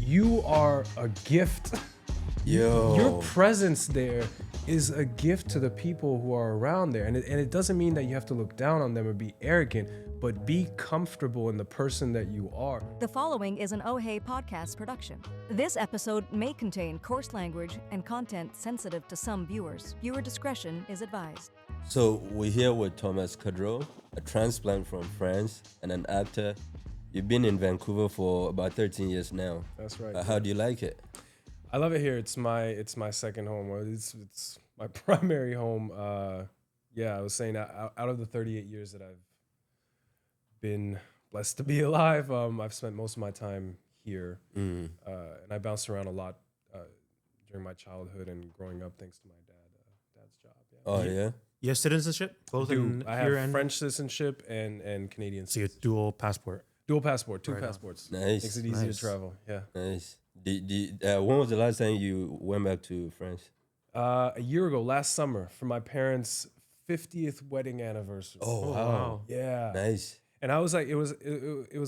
you are a gift. Yo. Your presence there is a gift to the people who are around there. And it doesn't mean that you have to look down on them or be arrogant, but be comfortable in the person that you are. The following is an Oh Hey podcast production. This episode may contain coarse language and content sensitive to some viewers. Viewer discretion is advised. So we're here with Thomas Cadrot, a transplant from France and an actor. You've been in Vancouver for about 13 years now. That's right. How do you like it? I love it here. It's my second home. It's my primary home. I was saying that out of the 38 years that I've been blessed to be alive, I've spent most of my time here, and I bounced around a lot during my childhood and growing up, thanks to my dad's job. Yeah. Oh yeah. You have citizenship? Both in I here have and French citizenship and Canadian so you citizenship. have dual passport. Dual passport, two Right on. passports. Nice. Makes it easy Nice. to travel. Yeah. Nice. When was the last time you went back to France? A year ago, last summer, for my parents' 50th wedding anniversary. Oh wow. Yeah. Nice. And I was like, it was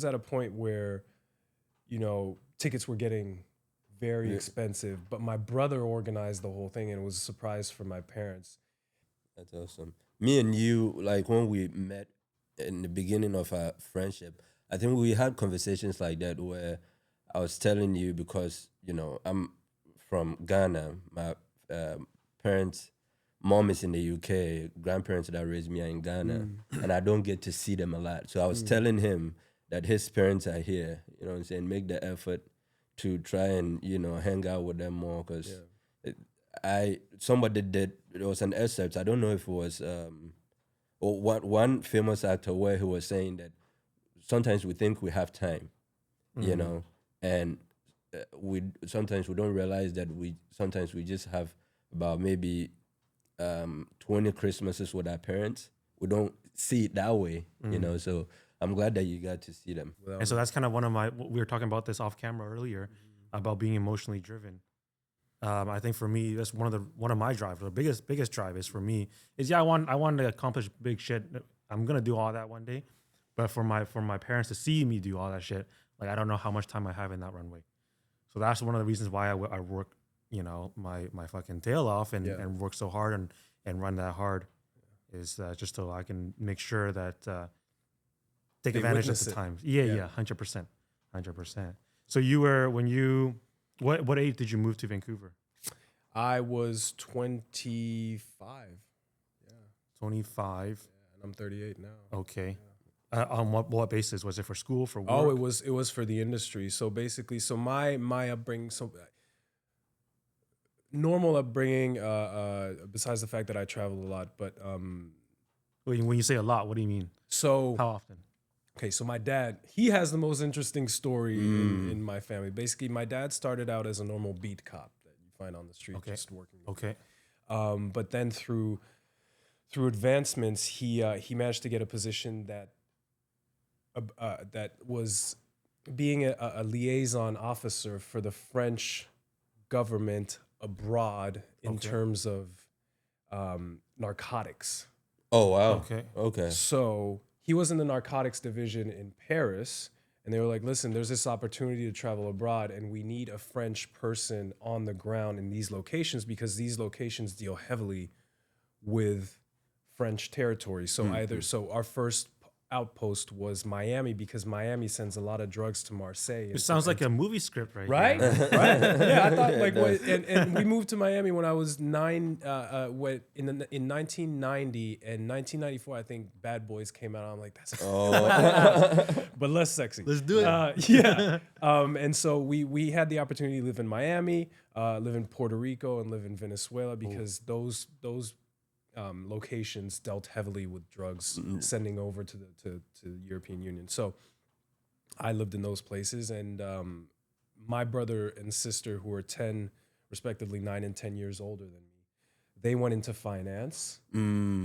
at a point where, tickets were getting very expensive, but my brother organized the whole thing, and it was a surprise for my parents. That's awesome. Me and you, like when we met in the beginning of our friendship, I think we had conversations like that where I was telling you, because, I'm from Ghana. My parents, mom is in the UK, grandparents that raised me are in Ghana, and I don't get to see them a lot. So I was telling him that his parents are here, what I'm saying, make the effort to try and, hang out with them more, because somebody did, there was an excerpt, I don't know if it was, one famous actor where he was saying that sometimes we think we have time, and sometimes we don't realize that sometimes we just have about maybe 20 Christmases with our parents. We don't see it that way, so I'm glad that you got to see them. And so that's kind of we were talking about this off camera earlier about being emotionally driven. I think for me, that's one of my drives. The biggest drive is for me is I want to accomplish big shit. I'm gonna do all that one day, but for my parents to see me do all that shit, like I don't know how much time I have in that runway. So that's one of the reasons why I work, my fucking tail off and work so hard and run that hard, is just so I can make sure that take They advantage of witness the it. time. Yeah, 100%. So you were what age did you move to Vancouver? I was 25. 25. And I'm 38 now. Okay. On what basis? Was it for school, for work? Oh, it was for the industry. So basically, my upbringing, normal upbringing, besides the fact that I traveled a lot, but When you say a lot, what do you mean? so How often? okay, so my dad, he has the most interesting story in my family. Basically, my dad started out as a normal beat cop that you find on the street, Okay. just working. Okay. But then through advancements, he managed to get a position that was being a liaison officer for the French government abroad in terms of narcotics. Oh wow. Okay. So he was in the narcotics division in Paris, and they were like, listen, there's this opportunity to travel abroad, and we need a French person on the ground in these locations, because these locations deal heavily with French territory. So so our first outpost was Miami, because Miami sends a lot of drugs to Marseille. It sounds like a movie script, right? Right? Right? Yeah, I thought and we moved to Miami when I was 9, in 1990, and 1994, I think Bad Boys came out. I'm like, that's but less sexy. Let's do it. Yeah. And so we had the opportunity to live in Miami, live in Puerto Rico, and live in Venezuela, because those locations dealt heavily with drugs sending over to the European Union. So I lived in those places, and my brother and sister, who are 10, respectively 9 and 10 years older than me, they went into finance.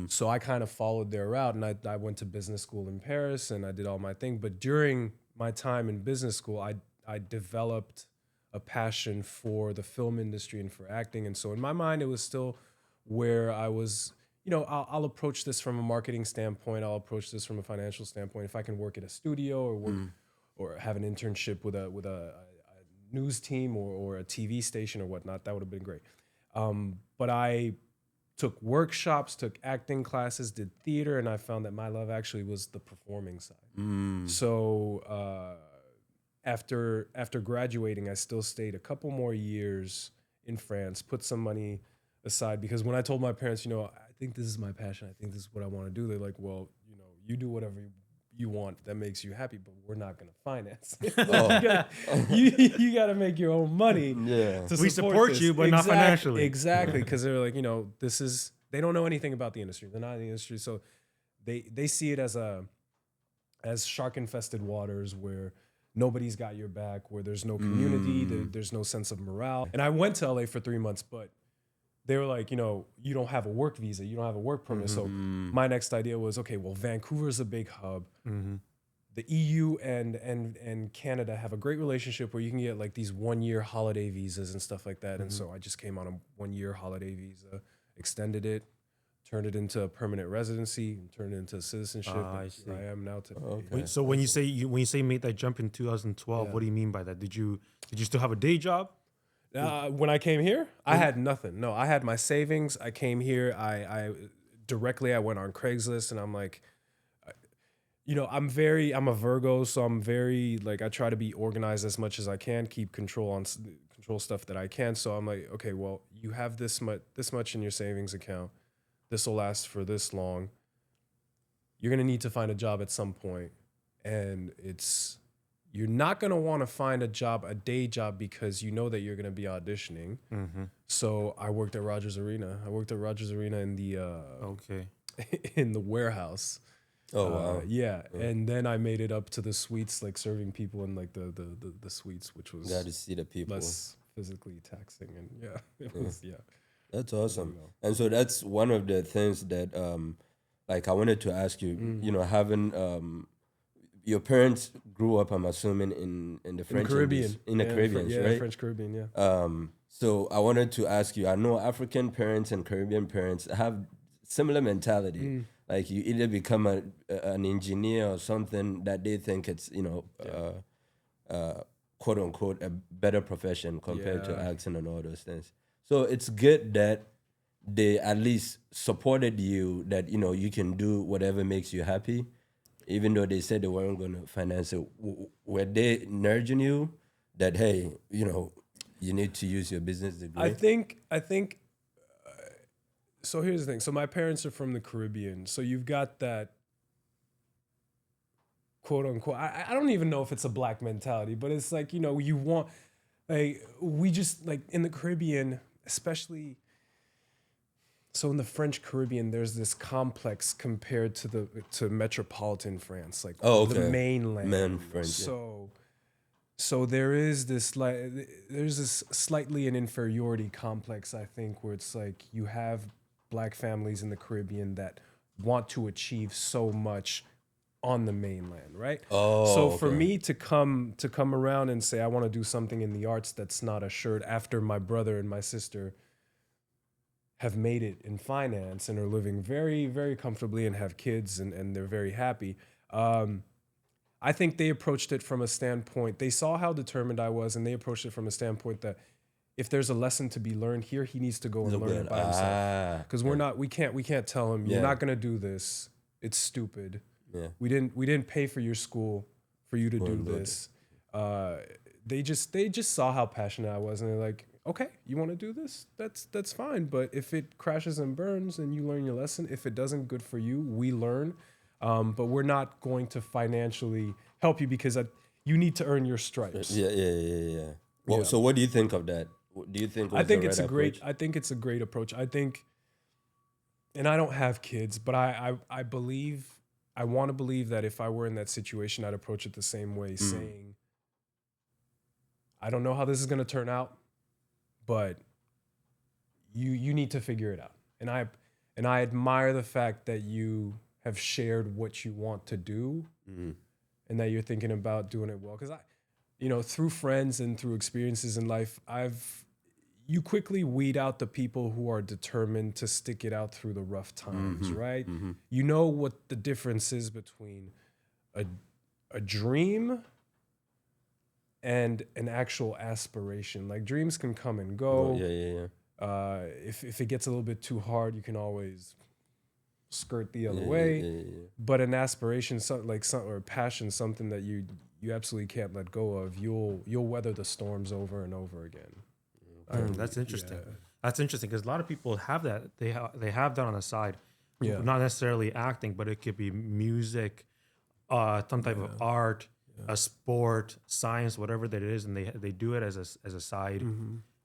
So I kind of followed their route, and I went to business school in Paris, and I did all my thing. But during my time in business school, I developed a passion for the film industry and for acting. And so in my mind, it was still where I was, I'll approach this from a marketing standpoint. I'll approach this from a financial standpoint. If I can work at a studio or work or have an internship with a news team or a TV station or whatnot. That would have been great. But I took workshops, took acting classes, did theater, and I found that my love actually was the performing side. So after graduating, I still stayed a couple more years in France, put some money aside, because when I told my parents, I think this is my passion, I think this is what I want to do, they're like, well, you do whatever you want that makes you happy, but we're not going to finance it. You got to make your own money. Yeah. To We support you, but not financially. Exactly, because they're like, they don't know anything about the industry. They're not in the industry, so they see it as shark-infested waters where nobody's got your back, where there's no community, there's no sense of morale. And I went to LA for 3 months, but they were like, you don't have a work visa, you don't have a work permit. So my next idea was, okay, well, Vancouver's a big hub. The EU and Canada have a great relationship where you can get like these 1-year holiday visas and stuff like that. And so I just came on a 1-year holiday visa, extended it, turned it into a permanent residency, and turned it into citizenship. I see. I am now today. Wait, so when you say make that jump in 2012, what do you mean by that? Did you still have a day job? When I came here, I had nothing. No, I had my savings. I came here. I went on Craigslist, and I'm like, I'm a Virgo, so I'm very like, I try to be organized as much as I can, keep control stuff that I can. So I'm like, okay, well, you have this much in your savings account. This will last for this long. You're gonna need to find a job at some point, and you're not going to want to find a day job, because you know that you're going to be auditioning. So I worked at Rogers Arena. In the in the warehouse. Oh, wow. Yeah. And then I made it up to the suites, like serving people in like the suites, which was Got to see the people. less physically taxing. And it was. That's awesome. And so that's one of the things that like I wanted to ask you, having your parents grew up, I'm assuming, in the French Caribbean. In the Caribbean, right? French Caribbean, yeah. So I wanted to ask you, I know African parents and Caribbean parents have similar mentality. Like you either become an engineer or something that they think it's, quote unquote, a better profession compared to acting and all those things. So it's good that they at least supported you, that, you can do whatever makes you happy. Even though they said they weren't going to finance it, were they nudging you that, hey, you need to use your business degree? I think. So here's the thing. So my parents are from the Caribbean. So you've got that, quote unquote. I don't even know if it's a black mentality, but it's like, you want, like, we just, like, in the Caribbean, especially. So in the French Caribbean, there's this complex compared to metropolitan France, like the mainland. French. So there's this slightly an inferiority complex, I think, where it's like you have black families in the Caribbean that want to achieve so much on the mainland, right? For me to come around and say I want to do something in the arts that's not assured, after my brother and my sister have made it in finance and are living very, very comfortably and have kids and they're very happy. I think they approached it from a standpoint, they saw how determined I was, and they approached it from a standpoint that if there's a lesson to be learned here, he needs to go and learn it by himself. Because we can't tell him, you're not gonna do this. It's stupid. Yeah. We didn't pay for your school for you to do this. They just saw how passionate I was, and they're like, okay, you want to do this? That's fine. But if it crashes and burns and you learn your lesson, if it doesn't, good for you. We learn, but we're not going to financially help you because you need to earn your stripes. Yeah. Well, so what do you think of that? Do you think? I think it's a great approach. I think, and I don't have kids, but I want to believe that if I were in that situation, I'd approach it the same way, saying, I don't know how this is going to turn out, but you need to figure it out. And I admire the fact that you have shared what you want to do, and that you're thinking about doing it well. Because through friends and through experiences in life, you quickly weed out the people who are determined to stick it out through the rough times, right? You know what the difference is between a dream and an actual aspiration. Like dreams can come and Oh, go. yeah. If it gets a little bit too hard, you can always skirt the other Yeah, way. yeah. But an aspiration, or a passion, something that you absolutely can't let go of, you'll weather the storms over and over again. That's interesting. Yeah. That's interesting because a lot of people have that. They have that on the side. Yeah. Not necessarily acting, but it could be music, some type of art, a sport, science, whatever that is, and they do it as a side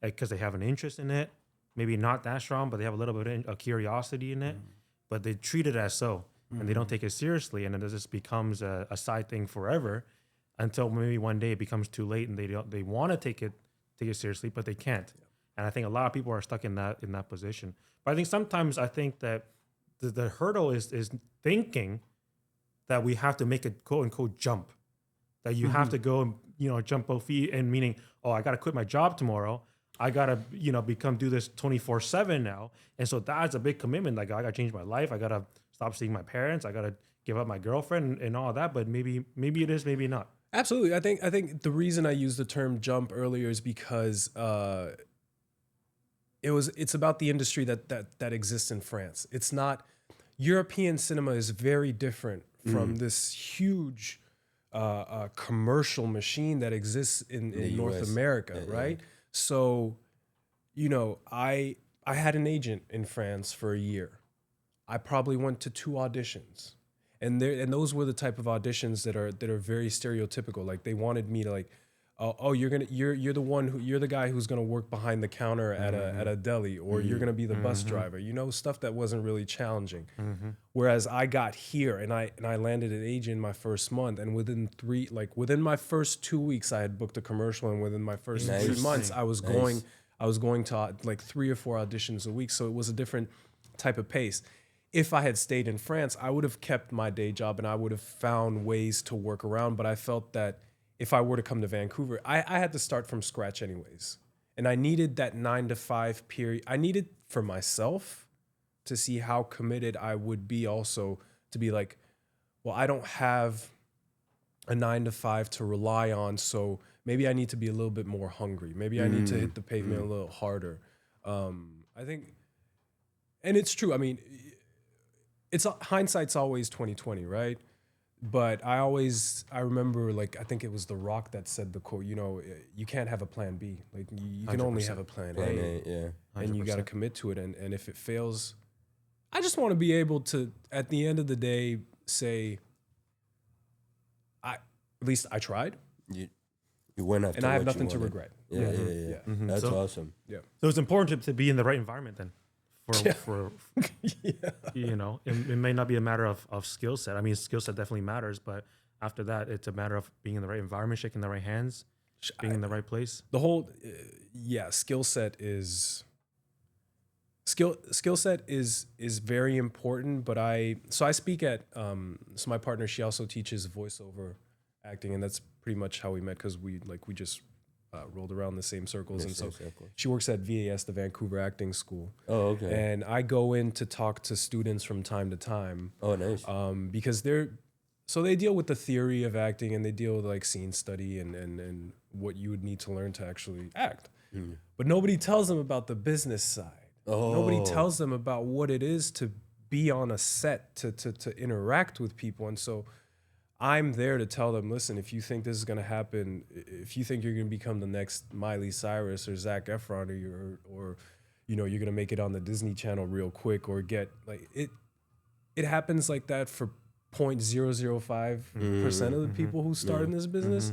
because they have an interest in it. Maybe not that strong, but they have a little bit of curiosity in it. But they treat it as so, and they don't take it seriously, and then it just becomes a side thing forever, until maybe one day it becomes too late, and they want to take it seriously, but they can't. And I think a lot of people are stuck in that position. But I think sometimes that the hurdle is thinking that we have to make a quote unquote jump, that you have to go and jump both feet, and meaning, oh, I got to quit my job tomorrow. I got to do this 24/7 now. And so that's a big commitment. Like I got to change my life. I got to stop seeing my parents. I got to give up my girlfriend and all that. But maybe it is, maybe not. Absolutely. I think the reason I used the term jump earlier is because it's about the industry that exists in France. It's not, European cinema is very different from this huge commercial machine that exists in North US. America, right? So, I had an agent in France for a year. I probably went to 2 auditions. And those were the type of auditions that are very stereotypical. Like they wanted me to like, you're the guy who's gonna work behind the counter at a deli, or you're gonna be the bus driver. Stuff that wasn't really challenging. Whereas I got here and I landed an agent in my first month, and within my first 2 weeks I had booked a commercial, and within my first 3 months I was going to like 3 or 4 auditions a week. So it was a different type of pace. If I had stayed in France, I would have kept my day job and I would have found ways to work around. But I felt that if I were to come to Vancouver, I had to start from scratch anyways. And I needed that 9 to 5 period. I needed for myself to see how committed I would be, also to be like, well, I don't have a 9 to 5 to rely on. So maybe I need to be a little bit more hungry. Maybe I need to hit the pavement a little harder. I think, and it's true. I mean, hindsight's always 20/20, right? But I remember, like, I think it was The Rock that said the quote, you can't have a plan B. Like you can only have a plan A. Yeah. And you got to commit to it. And if it fails, I just want to be able to, at the end of the day, say, at least I tried. You went after, and I have what you nothing to wanted. regret. Yeah. That's awesome. Yeah. So it's important to be in the right environment then. For it may not be a matter of skill set. I mean, skill set definitely matters, but after that, it's a matter of being in the right environment, shaking the right hands, being in the right place. The whole, skill set is very important. But I speak at so my partner, she also teaches voiceover acting, and that's pretty much how we met, because we just rolled around the same circles. And so she works at VAS, the Vancouver Acting School. Oh, okay. And I go in to talk to students from time to time. Oh, nice. Because they deal with the theory of acting, and they deal with like scene study and what you would need to learn to actually act. But nobody tells them about the business side. Nobody tells them about what it is to be on a set, to interact with people. And so I'm there to tell them, listen, if you think this is going to happen, if you think you're going to become the next Miley Cyrus or Zac Efron, or you're going to make it on the Disney Channel real quick, or get like it happens like that for 0.005% of the people who start in this business.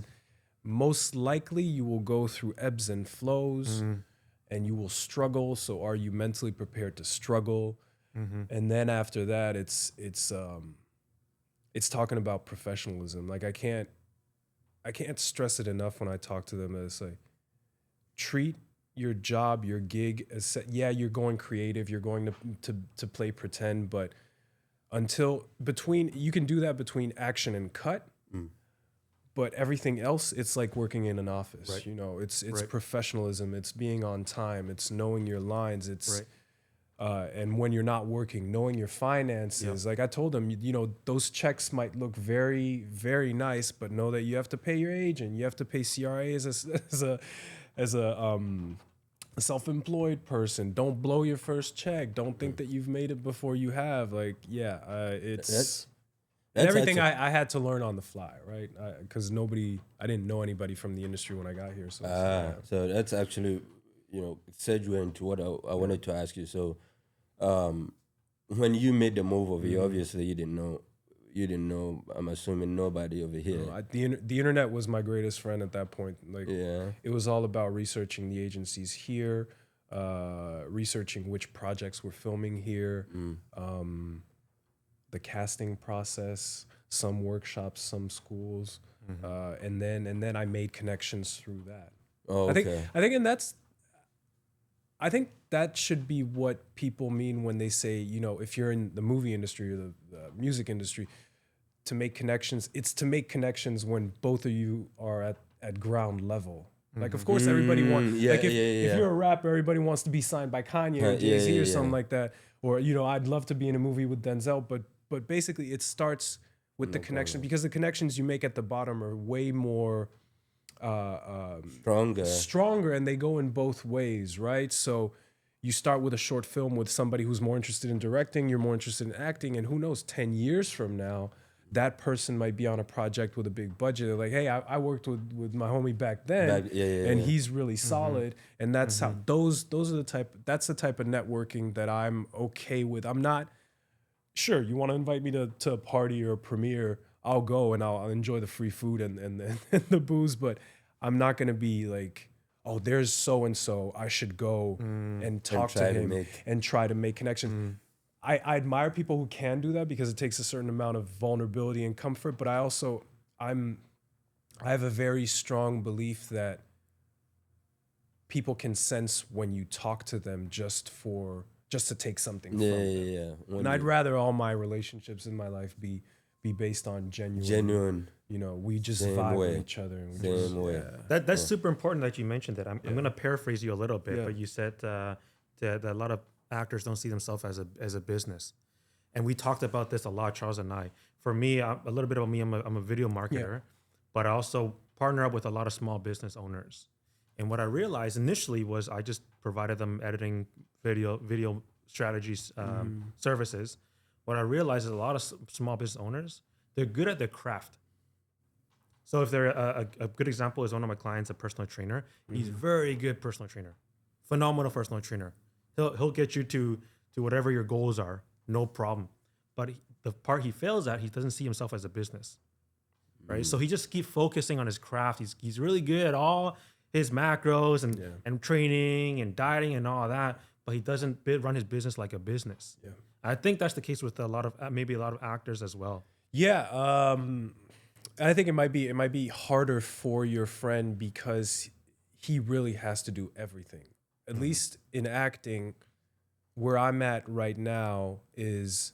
Most likely you will go through ebbs and flows, and you will struggle. So are you mentally prepared to struggle? And then after that, it's talking about professionalism. Like I can't stress it enough when I talk to them. That it's like, treat your job, your gig as you're going creative, you're going to play pretend, but you can do that between action and cut. But everything else, it's like working in an office. Right. It's professionalism. It's being on time. It's knowing your lines. It's and when you're not working, knowing your finances. Like I told them, you know, those checks might look very, very nice, but know that you have to pay your agent, you have to pay CRA as a self-employed person. Don't blow your first check. Don't think that you've made it before you have. Like, it's and everything I had to learn on the fly, right? Because I didn't know anybody from the industry when I got here. So that's actually, you know, segue into what I wanted to ask you. So, when you made the move over here, obviously you didn't know. I'm assuming nobody over here. The internet was my greatest friend at that point. Like, it was all about researching the agencies here, researching which projects we're filming here, the casting process, some workshops, some schools, and then I made connections through that. Oh, okay. I think that should be what people mean when they say, you know, if you're in the movie industry or the music industry, to make connections, it's to make connections when both of you are at ground level. Like, of course, everybody wants, if you're a rapper, everybody wants to be signed by Kanye or Jay-Z or something like that. Or, you know, I'd love to be in a movie with Denzel, but basically it starts with the connection, because the connections you make at the bottom are way more stronger, and they go in both ways, right? So you start with a short film with somebody who's more interested in directing, you're more interested in acting, and who knows, 10 years from now, that person might be on a project with a big budget. They're like, hey, I worked with my homie back then, and he's really solid. And that's how that's the type of networking that I'm okay with. I'm not, sure, you want to invite me to a party or a premiere, I'll go and I'll enjoy the free food and the booze, but I'm not going to be like, oh, there's so-and-so, I should go and talk to him and try to make connections. I admire people who can do that, because it takes a certain amount of vulnerability and comfort, but I have a very strong belief that people can sense when you talk to them just to take something from them. And I'd rather all my relationships in my life be based on genuine. You know, we just vibe with each other. And That's super important that you mentioned that. I'm going to paraphrase you a little bit, but you said that a lot of actors don't see themselves as a business. And we talked about this a lot, Charles and I. For me, a little bit about me, I'm a video marketer, but I also partner up with a lot of small business owners. And what I realized initially was I just provided them editing, video strategies, services. What I realized is a lot of small business owners, they're good at their craft. So if they're a good example is one of my clients, a personal trainer. He's very good personal trainer, phenomenal personal trainer. He'll get you to whatever your goals are, no problem. But the part he fails at, he doesn't see himself as a business, right? So he just keeps focusing on his craft. He's really good at all his macros and training and dieting and all that, but he doesn't run his business like a business. Yeah, I think that's the case with maybe a lot of actors as well. Yeah, I think it might be harder for your friend because he really has to do everything. At least in acting, where I'm at right now is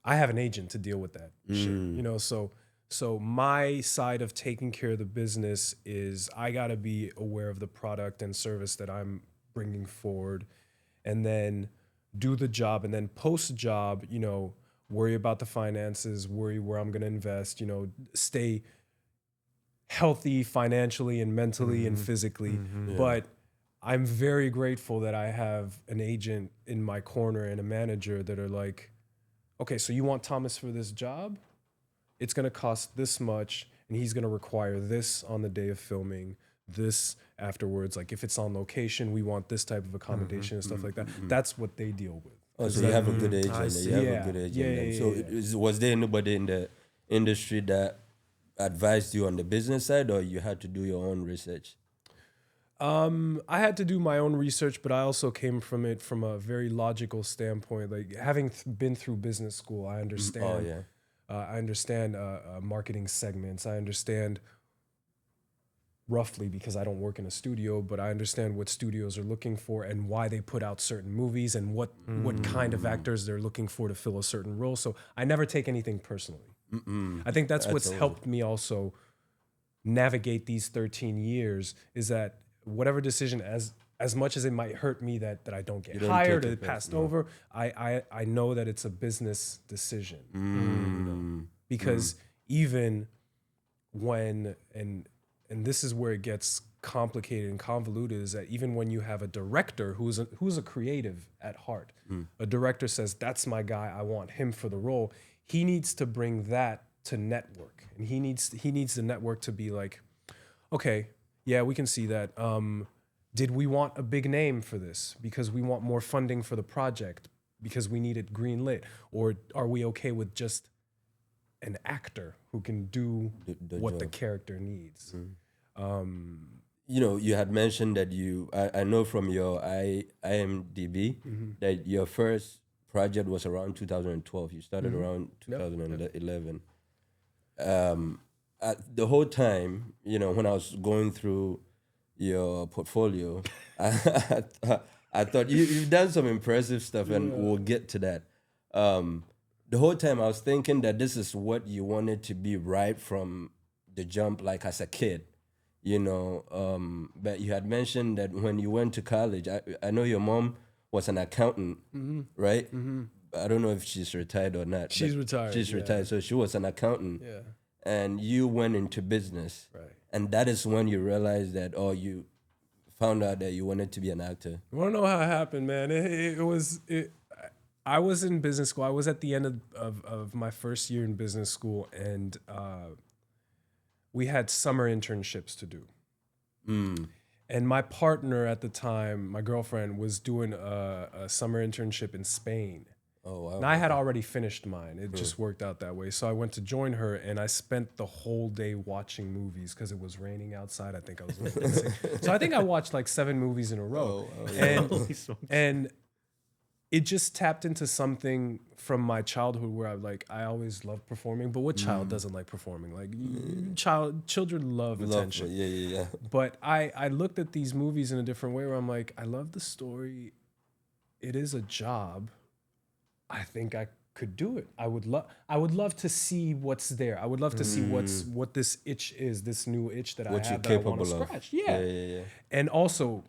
I have an agent to deal with that shit. You know, so my side of taking care of the business is I got to be aware of the product and service that I'm bringing forward, and then do the job, and then post job, you know, worry about the finances, worry where I'm going to invest, you know, stay healthy financially and mentally and physically. But I'm very grateful that I have an agent in my corner and a manager that are like, okay, so you want Thomas for this job? It's going to cost this much, and he's going to require this on the day of filming, this afterwards. Like if it's on location, we want this type of accommodation and stuff like that. That's what they deal with. Oh, so you have a good agent. So was there anybody in the industry that advised you on the business side, or you had to do your own research? I had to do my own research, but I also came from it from a very logical standpoint. Like having been through business school, I understand. I understand marketing segments. I understand roughly, because I don't work in a studio, but I understand what studios are looking for and why they put out certain movies and what kind of actors they're looking for to fill a certain role. So I never take anything personally. I think that's what's helped me also navigate these 13 years, is that whatever decision, as much as it might hurt me that I don't get don't hired take or it passed personal. over, I know that it's a business decision. Because even when and this is where it gets complicated and convoluted, is that even when you have a director who's a creative at heart, a director says, that's my guy, I want him for the role, he needs to bring that to network, and he needs the network to be like, okay, yeah, we can see that. Did we want a big name for this because we want more funding for the project because we need it greenlit, or are we okay with just an actor who can do The what the job. character needs? You know, you had mentioned that I know from your IMDb that your first project was around 2012. You started around 2011. The whole time, you know, when I was going through your portfolio, I thought you've done some impressive stuff, and we'll get to that. The whole time I was thinking that this is what you wanted to be right from the jump, like as a kid, you know. But you had mentioned that when you went to college, I know your mom was an accountant, right? I don't know if she's retired or not. She's but retired, She's yeah. retired, so she was an accountant. Yeah. And you went into business. Right. And that is when you realized that, you found out that you wanted to be an actor. You want to know how it happened, man? I was in business school. I was at the end of my first year in business school, and we had summer internships to do. And my partner at the time, my girlfriend, was doing a summer internship in Spain. Oh, wow. And I had already finished mine. It just worked out that way. So I went to join her, and I spent the whole day watching movies because it was raining outside. I think I was a little bit sick. So I think I watched like 7 movies in a row. And it just tapped into something from my childhood where I always loved performing. But what child doesn't like performing? Like children love attention. Yeah. But I looked at these movies in a different way where I'm like, I love the story. It is a job. I think I could do it. I would love to see what's there. I would love to see what this itch is, this new itch that What I you're have that I want capable to of. scratch. Yeah. Yeah. And also,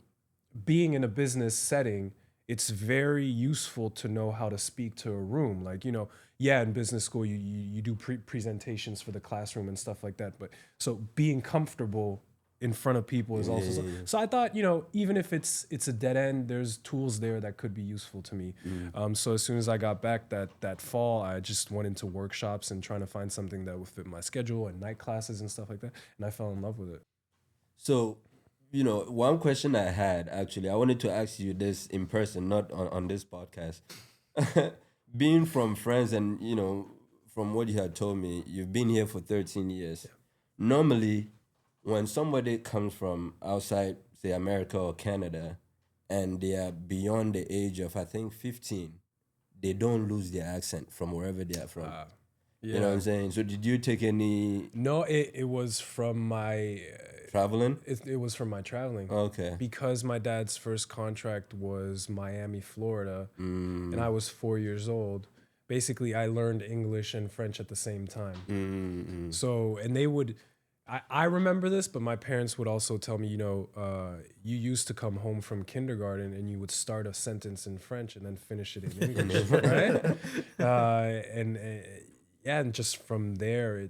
being in a business setting, it's very useful to know how to speak to a room. Like, you know, yeah, in business school, you do presentations for the classroom and stuff like that. But so being comfortable in front of people is also so I thought, you know, even if it's a dead end, there's tools there that could be useful to me. So as soon as I got back that fall, I just went into workshops and trying to find something that would fit my schedule, and night classes and stuff like that, and I fell in love with it. So, you know, one question I had, actually, I wanted to ask you this in person, not on this podcast. Being from France, and, you know, from what you had told me, you've been here for 13 years. Normally, when somebody comes from outside, say America or Canada, and they are beyond the age of, I think, 15, they don't lose their accent from wherever they are from. You know what I'm saying? So did you take any No, it was from my traveling? it was from my traveling. Okay. Because my dad's first contract was Miami, Florida, and I was 4 years old. Basically, I learned English and French at the same time. So, and they would, I remember this, but my parents would also tell me, you know, you used to come home from kindergarten and you would start a sentence in French and then finish it in English, right? And just from there,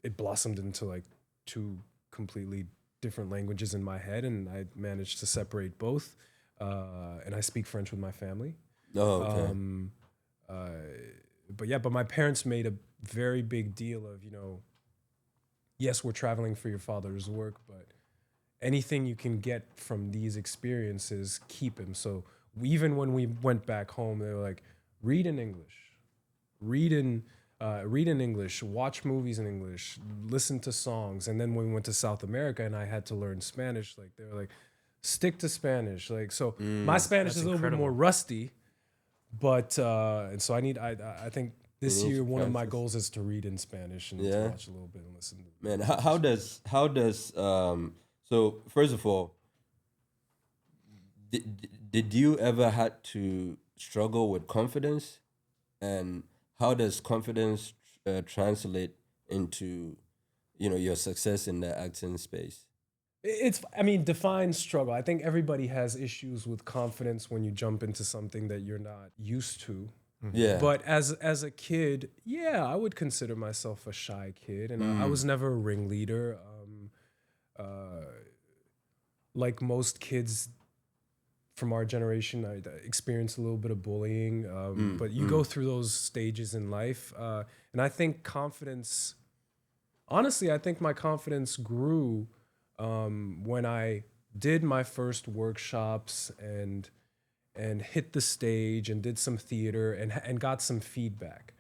it blossomed into like 2 completely different languages in my head, and I managed to separate both. And I speak French with my family. Oh, okay. But my parents made a very big deal of, you know, yes, we're traveling for your father's work, but anything you can get from these experiences, keep him. So even when we went back home, they were like, read in English, read in English, watch movies in English, listen to songs. And then when we went to South America and I had to learn Spanish, like they were like, stick to Spanish. Like, so my Spanish That's is a little bit more rusty, but and so I think this year one of my goals is to read in Spanish and to watch a little bit and listen. Man, how does so first of all, did you ever had to struggle with confidence, and how does confidence translate into, you know, your success in the acting space? I mean, define struggle. I think everybody has issues with confidence when you jump into something that you're not used to. Yeah. But as a kid, yeah, I would consider myself a shy kid, and I was never a ringleader. Like most kids from our generation, I experienced a little bit of bullying. But you go through those stages in life, and I think confidence. Honestly, I think my confidence grew when I did my first workshops and hit the stage and did some theater and got some feedback.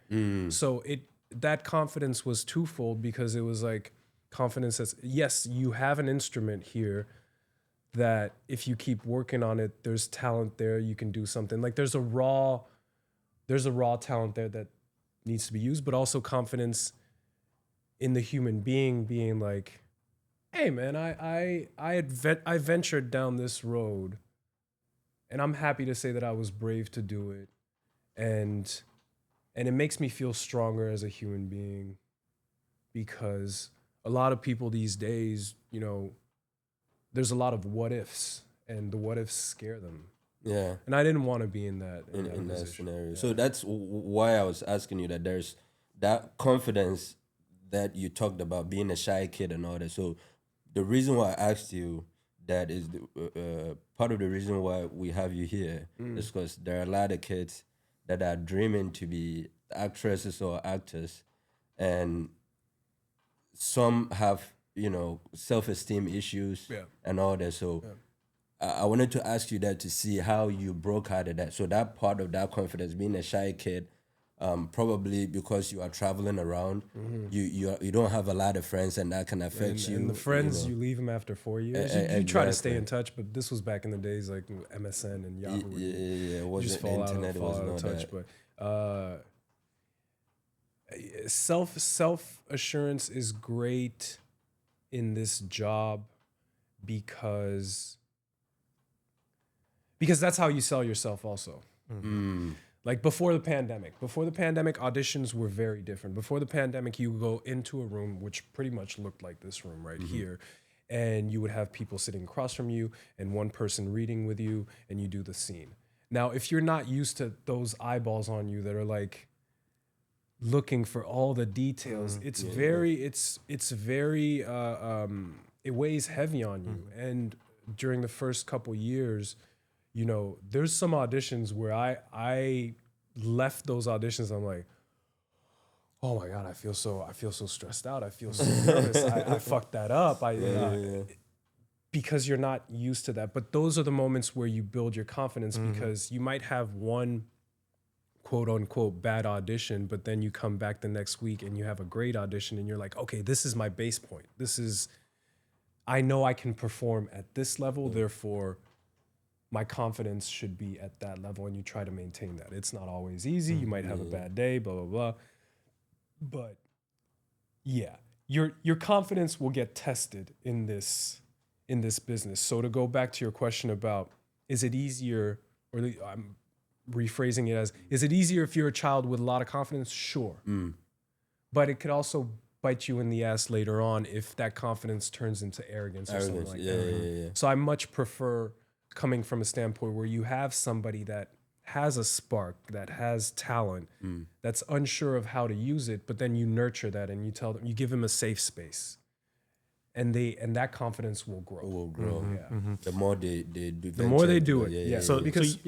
So that confidence was twofold, because it was like confidence as, yes, you have an instrument here that if you keep working on it, there's talent there, you can do something. Like there's a raw talent there that needs to be used, but also confidence in the human being like, hey man, I ventured down this road, and I'm happy to say that I was brave to do it, and it makes me feel stronger as a human being, because a lot of people these days, you know, there's a lot of what ifs, and the what ifs scare them. Yeah. And I didn't want to be in that In that position. scenario. So that's why I was asking you that there's that confidence that you talked about, being a shy kid and all that. So the reason why I asked you that is part of the reason why we have you here is because there are a lot of kids that are dreaming to be actresses or actors, and some have, you know, self-esteem issues and all that. So I wanted to ask you that to see how you broke out of that. So that part of that confidence, being a shy kid, probably because you are traveling around, you don't have a lot of friends, and that can affect you. And the friends, you know. you leave them after 4 years. You try to stay in touch, but this was back in the days like MSN and Yahoo. Yeah. It You wasn't just fall internet. out It was of not touch. that. But self assurance is great in this job because that's how you sell yourself also. Like before the pandemic, auditions were very different. Before the pandemic, you would go into a room, which pretty much looked like this room right here, and you would have people sitting across from you and one person reading with you, and you do the scene. Now, if you're not used to those eyeballs on you that are like looking for all the details, it weighs heavy on you. And during the first couple years, you know, there's some auditions where I left those auditions. I'm like, oh my God, I feel so stressed out. I feel so nervous. I fucked that up. Because you're not used to that. But those are the moments where you build your confidence, because you might have one quote unquote bad audition, but then you come back the next week and you have a great audition, and you're like, okay, this is my base point. I know I can perform at this level, therefore my confidence should be at that level, and you try to maintain that. It's not always easy. You might have a bad day, blah, blah, blah. But yeah, your confidence will get tested in this business. So to go back to your question about, is it easier, or I'm rephrasing it as, is it easier if you're a child with a lot of confidence? Sure. But it could also bite you in the ass later on if that confidence turns into arrogance or something like that. Yeah. So I much prefer coming from a standpoint where you have somebody that has a spark, that has talent, that's unsure of how to use it, but then you nurture that and you tell them, you give them a safe space, and that confidence will grow. The more they do, The more they do it. Yeah. So Because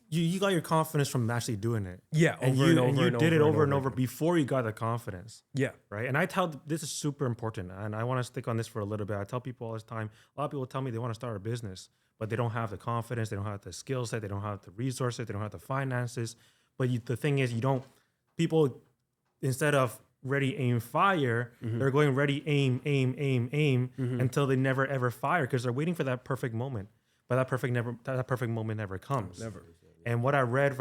you got your confidence from actually doing it. Yeah, and you did it over and over before you got the confidence. Yeah. Right. And I tell, this is super important, and I want to stick on this for a little bit. I tell people all this time, a lot of people tell me they want to start a business, but they don't have the confidence, they don't have the skill set, they don't have the resources, they don't have the finances. But the thing is, people, instead of ready, aim, fire, they're going ready, aim, until they never ever fire, because they're waiting for that perfect moment. But that perfect moment never comes. Never. And what I read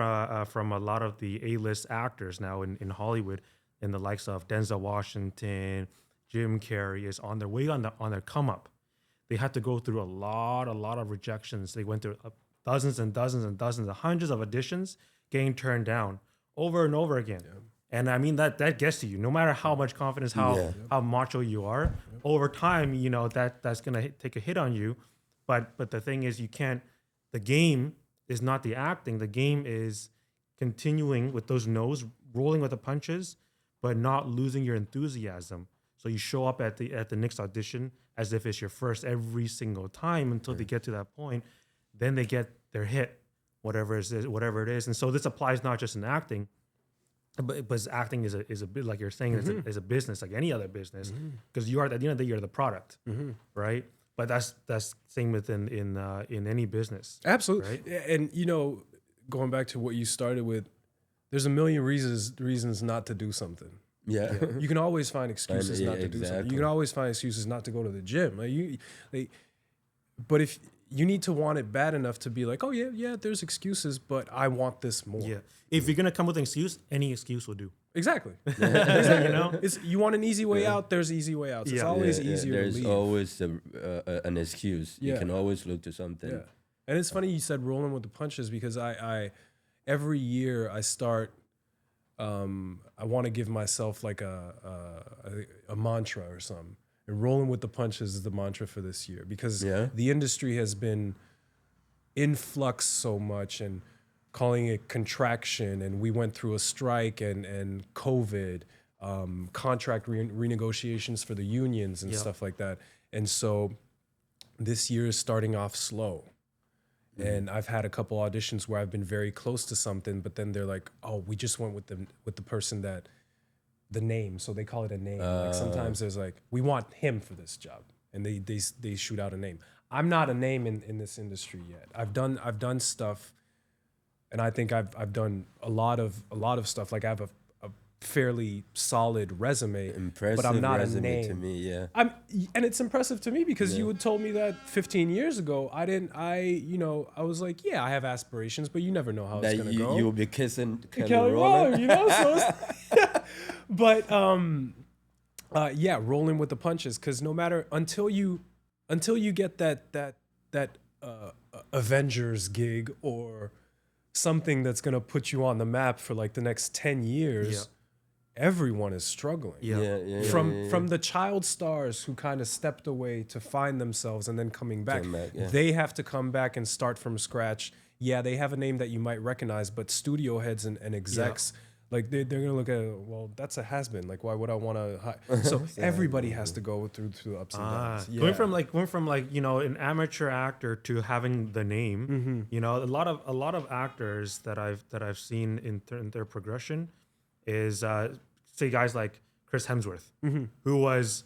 from a lot of the A-list actors now in Hollywood, in the likes of Denzel Washington, Jim Carrey, is on their way on their come up. They had to go through a lot of rejections. They went through dozens and dozens and dozens, hundreds of auditions, getting turned down over and over again. Yeah. And I mean, that gets to you, no matter how much confidence, how macho you are. over time, you know, that's going to take a hit on you. But the thing is, you can't, the game is not the acting. The game is continuing with those no's, rolling with the punches, but not losing your enthusiasm. So you show up at the next audition as if it's your first every single time until they get to that point. Then they get their hit, whatever it is. And so this applies not just in acting, but acting is a bit like you're saying, is a business like any other business, because you are, at the end of the day, you're the product, right? But that's same within in any business. Absolutely. Right? And you know, going back to what you started with, there's a million reasons not to do something. Yeah. You can always find excuses not to do something. exactly. You can always find excuses not to go to the gym. But if you need to want it bad enough to be like, oh yeah, there's excuses, but I want this more. Yeah. If you're gonna come with an excuse, any excuse will do. Exactly. You know, You want an easy way out, there's easy way outs. It's always easier to There's leave. always an excuse. You Yeah. can always look to something. Yeah. And it's funny you said rolling with the punches, because I every year I start, I want to give myself like a mantra or something. And rolling with the punches is the mantra for this year, because the industry has been in flux so much, and calling it contraction. And we went through a strike and COVID, contract renegotiations for the unions and stuff like that. And so this year is starting off slow. And I've had a couple auditions where I've been very close to something, but then they're like, "Oh, we just went with the person that the name." So they call it a name. Like sometimes there's like, "We want him for this job," and they shoot out a name. I'm not a name in this industry yet. I've done stuff, and I think I've done a lot of stuff. Like I have a fairly solid resume, Impressive but I'm not a resume name to me. Yeah. And it's impressive to me, because you had told me that 15 years ago. I was like, yeah, I have aspirations, but you never know how it's That gonna you go. will be kissing Kelly Kelly Roller, Roller. you know. So but rolling with the punches, because no matter until you get that Avengers gig or something that's gonna put you on the map for like the next 10 years. Everyone is struggling. From the child stars who kind of stepped away to find themselves and then coming back. They have to come back and start from scratch. Yeah, they have a name that you might recognize, but studio heads and execs, like they're gonna look at it, well, that's a has-been. Like, why would I want to? So everybody has to go through the ups and downs. Going from you know, an amateur actor to having the name. You know, a lot of actors that I've seen in their progression is say guys like Chris Hemsworth, who was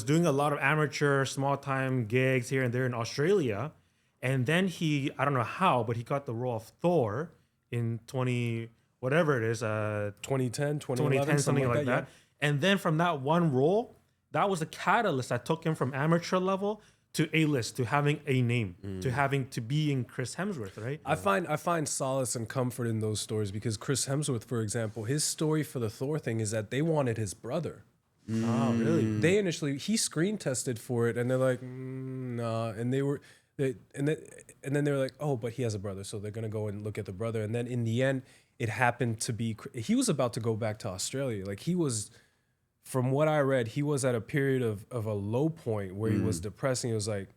doing a lot of amateur small time gigs here and there in Australia, and then I don't know how, but he got the role of Thor in 2010, 2011, something like that. And then from that one role, that was a catalyst that took him from amateur level to A-list, to having a name, to having to be in Chris Hemsworth, right? I find solace and comfort in those stories, because Chris Hemsworth, for example, his story for the Thor thing is that they wanted his brother. Oh, really? They initially, he screen tested for it, and they're like, nah, and then they were like, oh, but he has a brother, so they're gonna go and look at the brother, and then in the end, it happened to be, he was about to go back to Australia, like he was. From what I read, he was at a period of a low point where he was depressed. And he was like,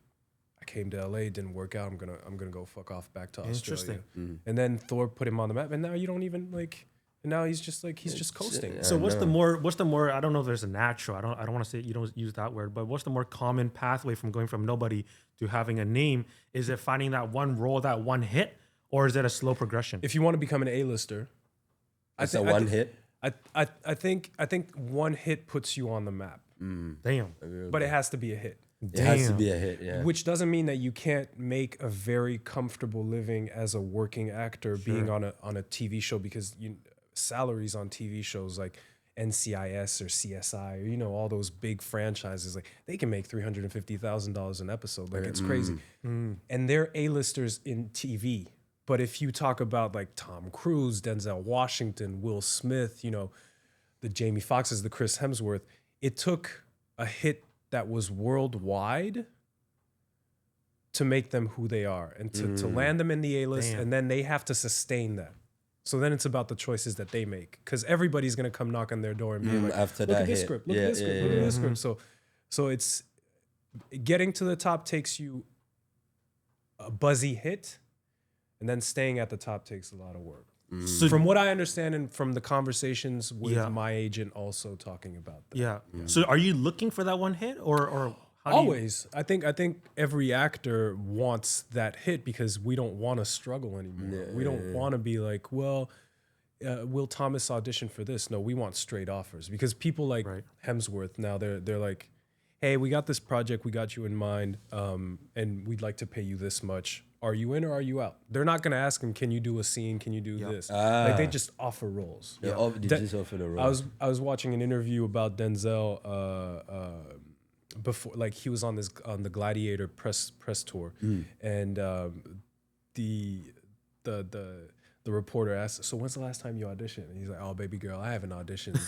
I came to LA, it didn't work out. I'm gonna go fuck off back to Australia. Interesting. And then Thor put him on the map, and now you don't even like. And now he's just coasting. So what's the more? I don't know if there's a natural. I don't want to say, you don't use that word, but what's the more common pathway from going from nobody to having a name? Is it finding that one role, that one hit, or is it a slow progression? If you want to become an A-lister, It's a one hit. I think one hit puts you on the map. Damn. But it has to be a hit. It has to be a hit, yeah. Which doesn't mean that you can't make a very comfortable living as a working actor being on a TV show, because salaries on TV shows like NCIS or CSI or all those big franchises, like they can make $350,000 an episode. Like it's crazy. And they're A-listers in TV. But if you talk about like Tom Cruise, Denzel Washington, Will Smith, the Jamie Foxxes, the Chris Hemsworth, it took a hit that was worldwide to make them who they are and to land them in the A-list. Damn. And then they have to sustain that. So then it's about the choices that they make, because everybody's going to come knock on their door and be like, after look that at this hit. script, look at this script, look at this script. So So it's getting to the top takes you a buzzy hit, and then staying at the top takes a lot of work. So From what I understand, and from the conversations with Yeah. my agent also talking about that. yeah. So are you looking for that one hit, or how do you, Always. I think every actor wants that hit because we don't want to struggle anymore. We don't want to be like, well, Will Thomas audition for this? No, we want straight offers because people like Right. Hemsworth now they're like, hey, we got this project, we got you in mind, and we'd like to pay you this much. Are you in or are you out? They're not gonna ask him, can you do a scene? Can you do this? Like they just offer roles. They just offer the role. I was watching an interview about Denzel before, like he was on the Gladiator press tour, and the reporter asked, so when's the last time you auditioned? And he's like, oh baby girl, I haven't auditioned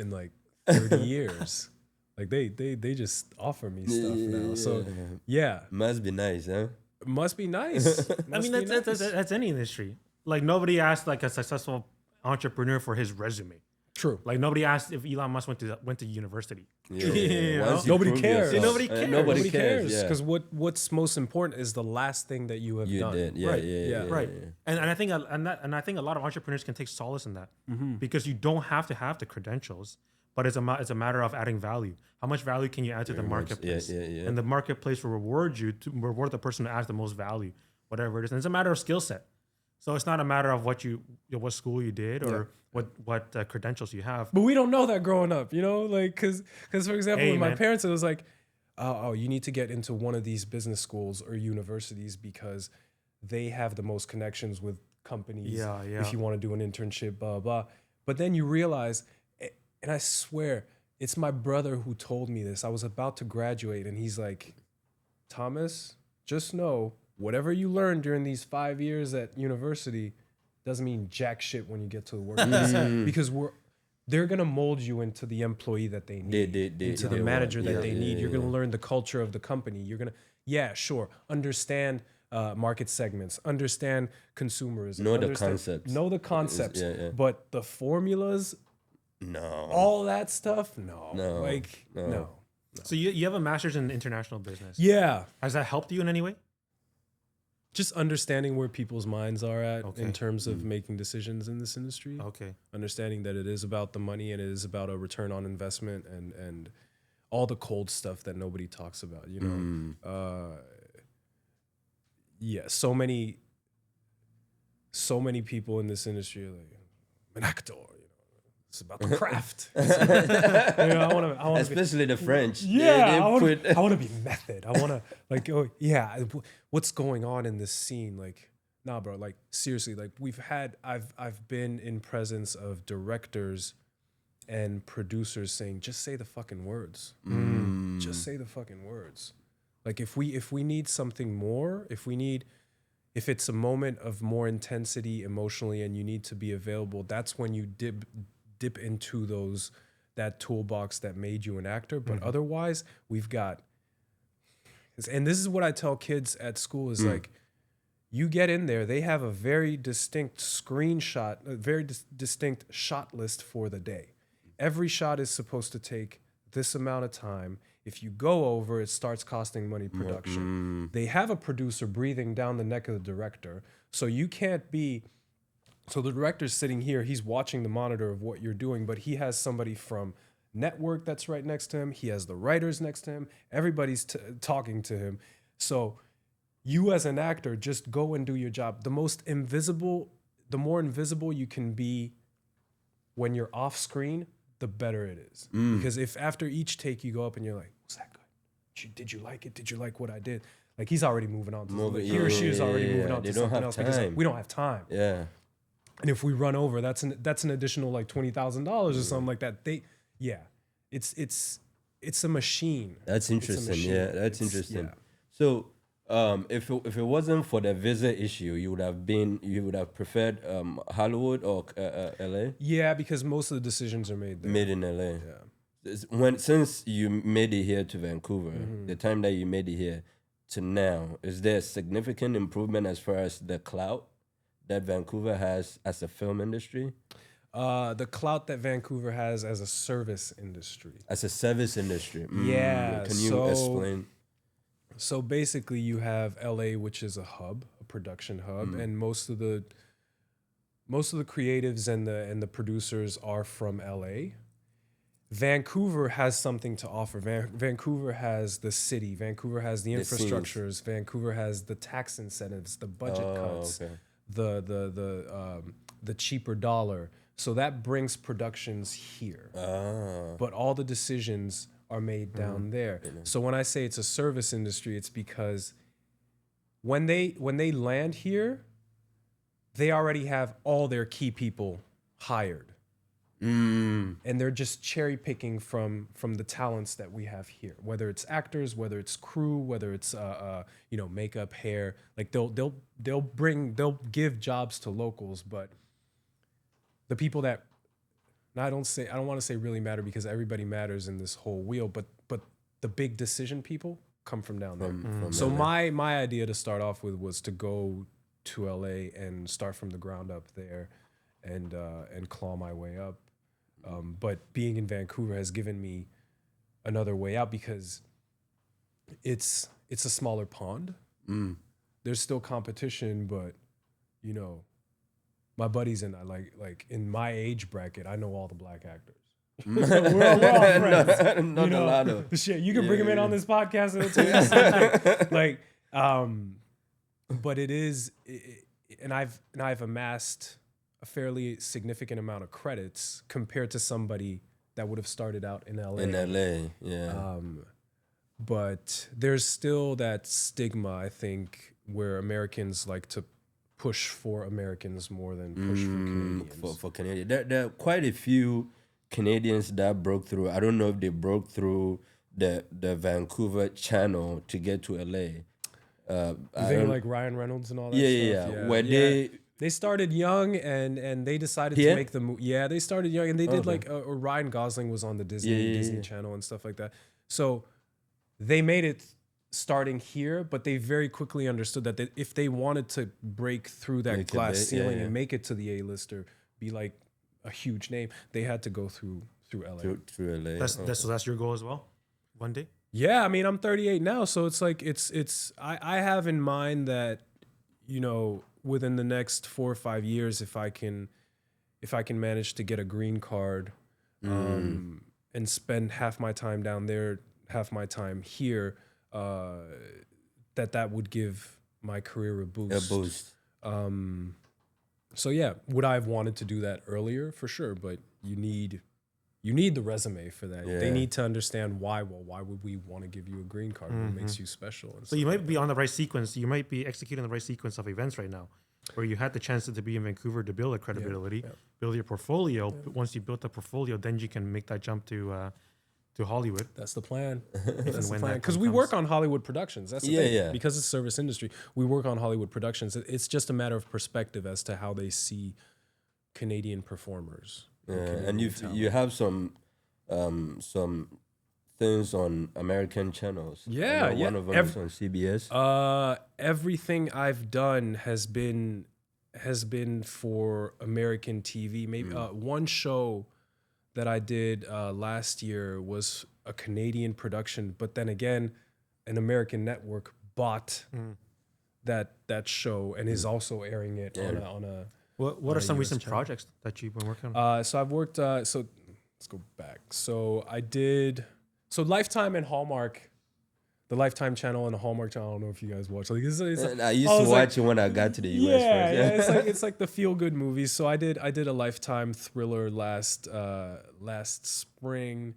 in like 30 years. Like they just offer me stuff now. So yeah, Must be nice, huh? must be nice. I mean, that's any industry. Like nobody asked like a successful entrepreneur for his resume. True. Like nobody asked if Elon Musk went to university. Yeah. You know? Once you Nobody prove cares. yourself- Nobody cares. Nobody cares. Yeah. because what's most important is the last thing that you have You done. did. Yeah, Right. yeah. Right. And I think I think a lot of entrepreneurs can take solace in that because you don't have to have the credentials, but it's a matter of adding value. How much value can you add to the marketplace? Yeah. And the marketplace will reward you to reward the person who adds the most value, whatever it is. And it's a matter of skill set. So it's not a matter of what school you did or what credentials you have. But we don't know that growing up, you know, like because for example, Hey, with my man. parents, it was like, oh, you need to get into one of these business schools or universities because they have the most connections with companies. Yeah. If you want to do an internship, blah blah. But then you realize, and I swear, it's my brother who told me this. I was about to graduate, and he's like, Thomas, just know whatever you learned during these 5 years at university doesn't mean jack shit when you get to the workplace because they're gonna mold you into the employee that they need, into the manager that they need. You're gonna learn the culture of the company. You're gonna, understand market segments, understand consumerism, Know the concepts. know the concepts. Yeah. But the formulas, No. all that stuff, no. So you have a master's in international business. Yeah. Has that helped you in any way? Just understanding where people's minds are at Okay. in terms of making decisions in this industry. Okay. Understanding that it is about the money and it is about a return on investment and all the cold stuff that nobody talks about, you know. So many people in this industry are like, I'm an actor, you know. It's about the craft. I want to Especially the French. yeah, They I want put to be method. I want to like, oh yeah, what's going on in this scene? Like, nah, bro. Like seriously, like I've been in presence of directors and producers saying, just say the fucking words. Just say the fucking words. Like if we need something more, if it's a moment of more intensity emotionally and you need to be available, that's when you dip into that toolbox that made you an actor. But otherwise, we've got, and this is what I tell kids at school is like, you get in there, they have a very distinct screenshot, a very distinct shot list for the day. Every shot is supposed to take this amount of time. If you go over, it starts costing money production. They have a producer breathing down the neck of the director. So you can't be, so the director's sitting here, he's watching the monitor of what you're doing, but he has somebody from network that's right next to him. He has the writers next to him. Everybody's talking to him. So you as an actor, just go and do your job. The more invisible you can be when you're off screen, the better it is. Because if after each take you go up and you're like, was that good? Did you like it? Did you like what I did? Like he's already moving on to he or she is already moving on to something else because like, we don't have time. Yeah. And if we run over, that's an additional like $20,000 or something like that. It's a machine. That's interesting. machine. Yeah, that's It's- interesting. yeah. So, if it wasn't for the visa issue, you would have preferred Hollywood or LA? Yeah, because most of the decisions are made there. Made in LA. Yeah. Since you made it here to Vancouver, the time that you made it here to now, is there a significant improvement as far as the clout that Vancouver has as a film industry? The clout that Vancouver has as a service industry. As a service industry. Yeah, Can you so- explain? So basically, you have LA, which is a hub, a production hub, and most of the creatives and the producers are from LA. Vancouver has something to offer. Vancouver has the city. Vancouver has the infrastructures. Vancouver has the tax incentives, the budget cuts, Okay. the cheaper dollar. So that brings productions here. But all the decisions are made down there. So when I say it's a service industry, it's because when they land here, they already have all their key people hired. And they're just cherry picking from the talents that we have here, whether it's actors, whether it's crew, whether it's makeup, hair. Like they'll give jobs to locals, but the people that I don't want to say really matter, because everybody matters in this whole wheel, but the big decision people come from down there. From So LA. my idea to start off with was to go to LA and start from the ground up there and claw my way up. But being in Vancouver has given me another way out, because it's a smaller pond. There's still competition, but my buddies and I, like in my age bracket, I know all the black actors. we're all friends. Not a lot of. Shit, you can bring them in on this podcast and they'll tell you the same thing. Like, but it is, and I've amassed a fairly significant amount of credits compared to somebody that would have started out in LA. In LA, yeah. But there's still that stigma, I think, where Americans like to push for Americans more than push for Canadians. For Canadian. There are quite a few Canadians that broke through. I don't know if they broke through the Vancouver channel to get to LA. You think like Ryan Reynolds and all that Yeah. stuff? Where they started young and they decided Yeah? to make the move. Yeah, they started young and they did or Ryan Gosling was on the Disney Channel and stuff like that. So they made it starting here, but they very quickly understood that if they wanted to break through that glass ceiling and make it to the A-lister, be like a huge name, they had to go through LA. Through LA. That's your goal as well, one day. Yeah, I mean, I'm 38 now, so it's like I have in mind that, within the next 4 or 5 years, if I can manage to get a green card, and spend half my time down there, half my time here, that would give my career a boost. A boost. So yeah, would I have wanted to do that earlier? For sure, but you need the resume for that. Yeah. They need to understand why. Well, why would we want to give you a green card? What makes you special? And So you might be on the right sequence. You might be executing the right sequence of events right now, where you had the chance to be in Vancouver to build a credibility, build your portfolio. But once you built the portfolio, then you can make that jump to Hollywood. That's the plan. That's That's the when plan. that Because we work on Hollywood productions. That's the thing. Yeah. Because it's service industry, we work on Hollywood productions. It's just a matter of perspective as to how they see Canadian performers. Yeah, Canadian and talent. you have some things on American channels. Yeah, yeah. One of them is on CBS. Everything I've done has been for American TV. Maybe one show that I did last year was a Canadian production, but then again, an American network bought that show and is also airing it on a. What are some US recent channel. projects that you've been working on? So I've worked. So let's go back. So I did. So Lifetime and Hallmark, the Lifetime channel and the Hallmark channel. I don't know if you guys watch. Like, And I used to watch it when I got to the US first. Yeah. It's like the feel good movies. So I did a Lifetime thriller last spring.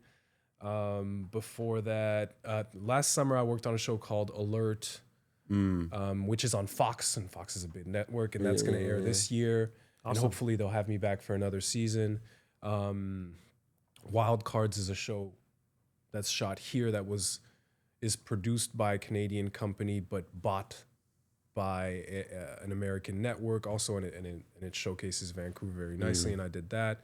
Before that, last summer I worked on a show called Alert, which is on Fox, and Fox is a big network, and that's going to air this year. And hopefully they'll have me back for another season. Wild Cards is a show that's shot here that is produced by a Canadian company but bought by an American network also, and it showcases Vancouver very nicely, and I did that.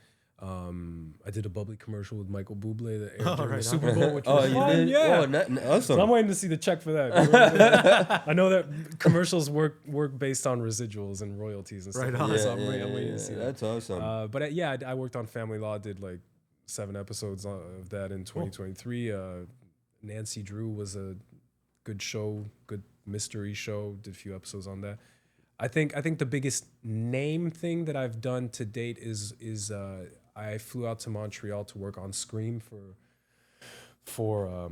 I did a bubbly commercial with Michael Bublé that aired Oh, during the right Super on. Bowl, which Oh, was you fun. did? Yeah. Oh, awesome. So I'm waiting to see the check for that. I know that commercials work based on residuals and royalties and stuff. Right like on. that, so I'm waiting to see that. That's awesome. But yeah, I worked on Family Law. Did like 7 episodes of that in 2023. Nancy Drew was a good show, good mystery show. Did a few episodes on that. I think the biggest name thing that I've done to date is I flew out to Montreal to work on Scream for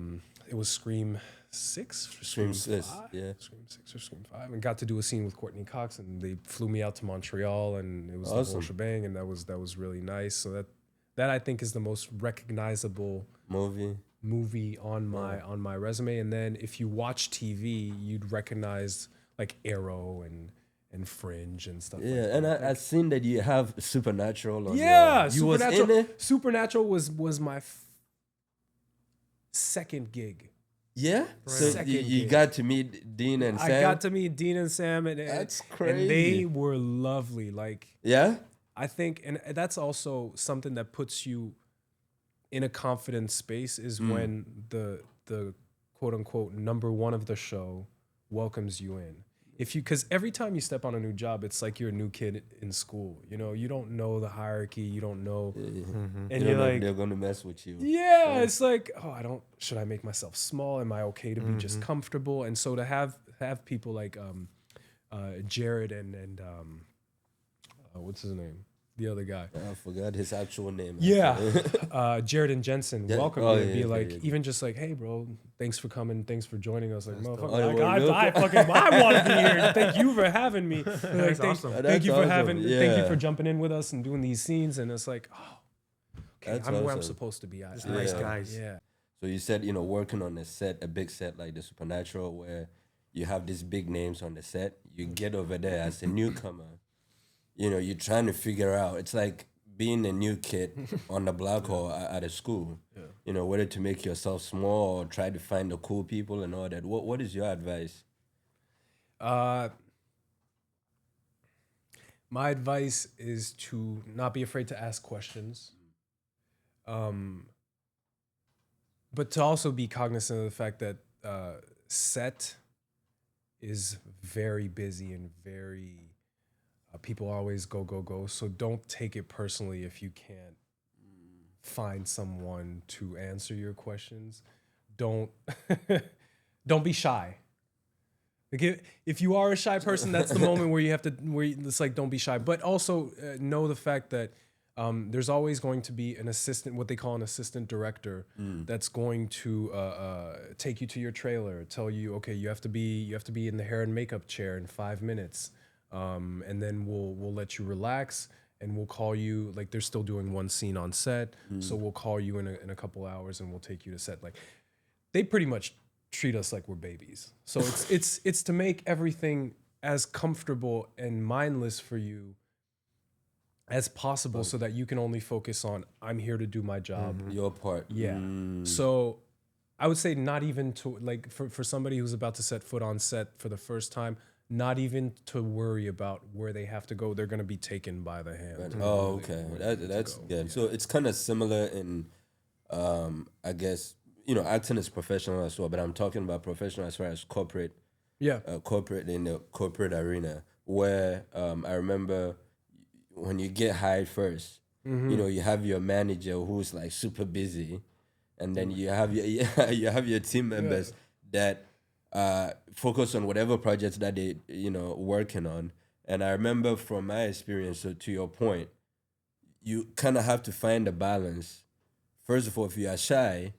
it was Scream 6 or Scream 6, 5? yeah. Scream 6 or Scream 5, and got to do a scene with Courtney Cox, and they flew me out to Montreal, and it was the Awesome. whole shebang, and that was really nice. So that I think is the most recognizable movie on my resume. And then if you watch TV, you'd recognize like Arrow and Fringe and stuff. Yeah, like and that. I've seen that you have Supernatural on Yeah, you was in it? Supernatural was my second gig. Yeah? So Second you gig. got to meet Dean and Sam? I got to meet Dean and Sam, and That's and crazy. they were lovely. Like, Yeah? I think, and that's also something that puts you in a confident space is when the quote unquote number one of the show welcomes you in. Because every time you step on a new job, it's like you're a new kid in school. You know, you don't know the hierarchy, you don't know, and You you're don't know if like, they're going to mess with you. yeah, it's like, should I make myself small? Am I okay to be just comfortable? And so to have people like Jared and what's his name? The other guy. I forgot his actual name. Yeah. Jared and Jensen welcome me and be like, yeah. even just like, hey, bro, thanks for coming. Thanks for joining us. Like, motherfucker, Oh, like, well, I want to be here. Thank you for having me. Like, That's awesome. Thank you for awesome. thank you Yeah. for jumping in with us and doing these scenes. And it's like, okay, That's I'm where I'm awesome. supposed to be at. Nice Yeah. guys. Yeah. So you said, working on a big set like the Supernatural, where you have these big names on the set. You get over there as a newcomer. You're trying to figure out. It's like being a new kid on the block or at a school. Yeah. Whether to make yourself small or try to find the cool people and all that. What is your advice? My advice is to not be afraid to ask questions. But to also be cognizant of the fact that set is very busy and very people always go. So don't take it personally if you can't find someone to answer your questions. Don't be shy. Like if you are a shy person, that's the moment where it's like, don't be shy. But also know the fact that there's always going to be an assistant, what they call an assistant director, that's going to take you to your trailer, tell you, okay, you have to be in the hair and makeup chair in 5 minutes, and then we'll let you relax, and we'll call you. Like, they're still doing one scene on set, so we'll call you in a couple hours, and we'll take you to set. Like, they pretty much treat us like we're babies. So it's to make everything as comfortable and mindless for you as possible, so that you can only focus on, I'm here to do my job. Your part. Yeah. So I would say not even to, like, for somebody who's about to set foot on set for the first time, not even to worry about where they have to go. They're going to be taken by the hand. Oh, okay. That's good. So it's kind of similar in, I guess, acting is professional as well, but I'm talking about professional as far as corporate. Yeah. Corporate in the corporate arena, where I remember when you get hired first, you have your manager who's like super busy, and then you have your team members that focus on whatever projects that they working on. And I remember from my experience, so to your point, you kind of have to find a balance. First of all, if you are shy,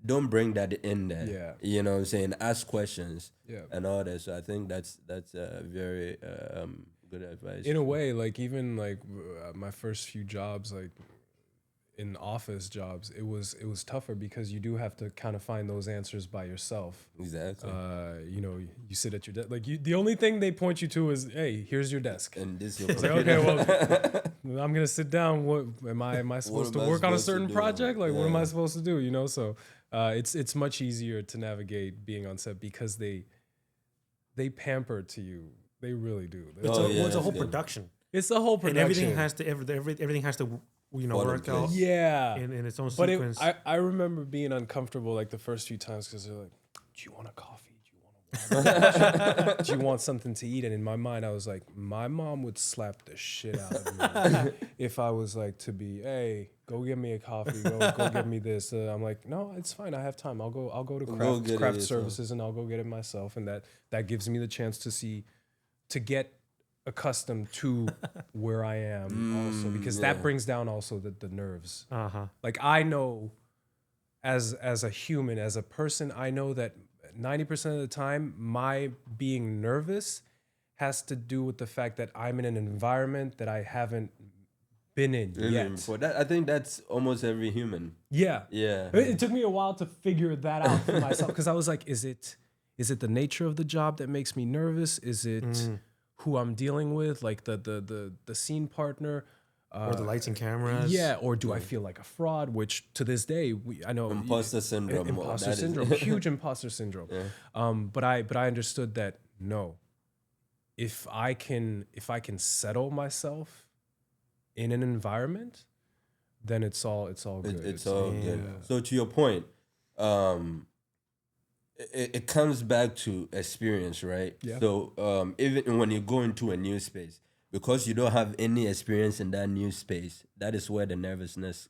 don't bring that in there. Yeah. You know what I'm saying? Ask questions Yeah. and all that. So I think that's very good advice. In a way, like, even like my first few jobs, like in office jobs, it was tougher because you do have to kind of find those answers by yourself. Exactly. You sit at your desk. Like, the only thing they point you to is, hey, here's your desk. And this It's like, okay, well, I'm gonna sit down. What am I supposed to am I work on a supposed to certain do? project? Like, what am I Yeah. supposed to do? So it's much easier to navigate being on set because they pamper to you. They really do. Oh, yeah. It's a whole that's good. production. It's the whole And production. everything has to Fall in work out place. Yeah. in its own But sequence. I remember being uncomfortable like the first few times because they're like, do you want a coffee? Do you want a do you want something to eat? And in my mind, I was like, my mom would slap the shit out of me if I was like to be, hey, go get me a coffee, go get me this. I'm like, no, it's fine. I have time. I'll go to Go get it craft yourself. services and I'll go get it myself. And that gives me the chance to get accustomed to where I am also, because that brings down also the nerves. Like I know as a human, as a person, I know that 90% of the time my being nervous has to do with the fact that I'm in an environment that I haven't been in yet. Before that, I think that's almost every human. Yeah. Yeah. It took me a while to figure that out for myself because I was like, is it the nature of the job that makes me nervous? Is it who I'm dealing with, like the scene partner? or the lights and cameras. Yeah, or do I feel like a fraud? Which to this day, I know Imposter syndrome. imposter That is- syndrome, huge imposter syndrome. But I understood that no, if I can settle myself in an environment, then it's all good. It's all good. So to your point, it comes back to experience, right? Yeah. So even when you go into a new space, because you don't have any experience in that new space, that is where the nervousness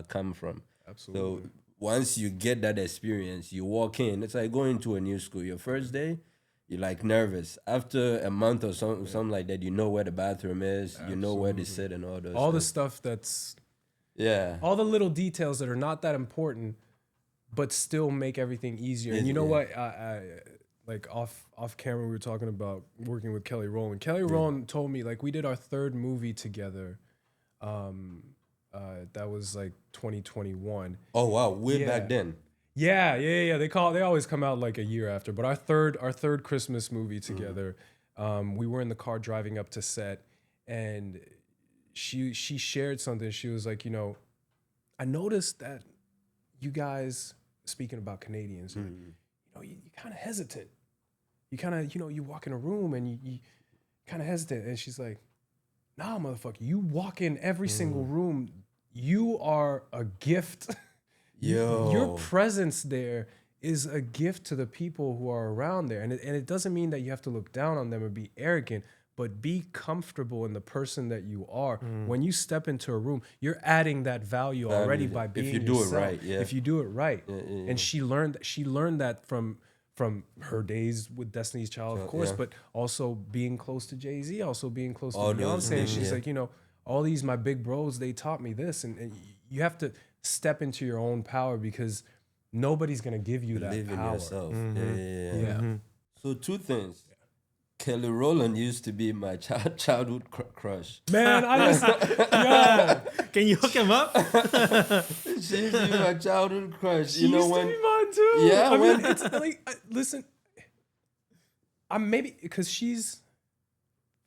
come from. Absolutely. So once you get that experience, you walk in. It's like going to a new school. Your first day, you're like nervous. After a month or something like that, you know where the bathroom is. You know where to sit and all those. All the stuff that's all the little details that are not that important, but still make everything easier. And you know what? I like off camera, we were talking about working with Kelly Rowland. Kelly Rowland told me, like, we did our third movie together. That was like 2021. Oh wow, way back then. Yeah. They always come out like a year after. But our third Christmas movie together, we were in the car driving up to set, and she shared something. She was like, I noticed that you guys, speaking about Canadians, you kind of hesitant. You kind of, you walk in a room and you kind of hesitant. And she's like, nah, motherfucker, you walk in every single room, you are a gift. Your presence there is a gift to the people who are around there. And it doesn't mean that you have to look down on them or be arrogant, but be comfortable in the person that you are. When you step into a room, you're adding that value already by being yourself. If you do it right, If you do it right. And she learned that from her days with Destiny's Child, of course, but also being close to Jay-Z, also being close to Beyonce. And she's like, all these my big bros, they taught me this. And you have to step into your own power because nobody's going to give you that Live in power. yourself. Yeah. So two things. Kelly Rowland used to be my childhood crush. Man, I just, Can you hook him up? She used to be my childhood crush. she used to be mine too. Yeah, I when- mean, it's like, listen, I'm maybe, because she's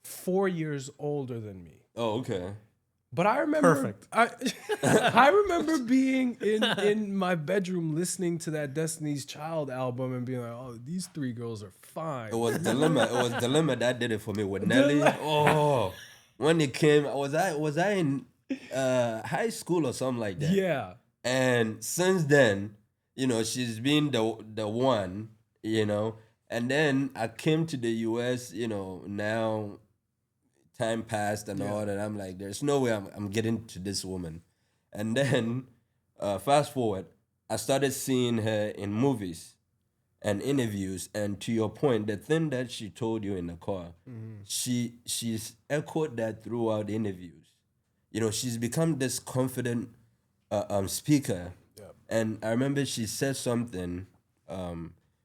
4 years older than me. Oh, okay. But I remember, Perfect. I remember being in my bedroom listening to that Destiny's Child album and being like, "Oh, these three girls are fine." It was Dilemma that did it for me with Nelly. Oh, when it came, was I in high school or something like that? Yeah, And since then, she's been the one, And then I came to the US, now time passed and all that. I'm like, there's no way I'm getting to this woman. And then fast forward, I started seeing her in movies and interviews. And to your point, the thing that she told you in the car, she's echoed that throughout the interviews. She's become this confident speaker. And I remember she said something.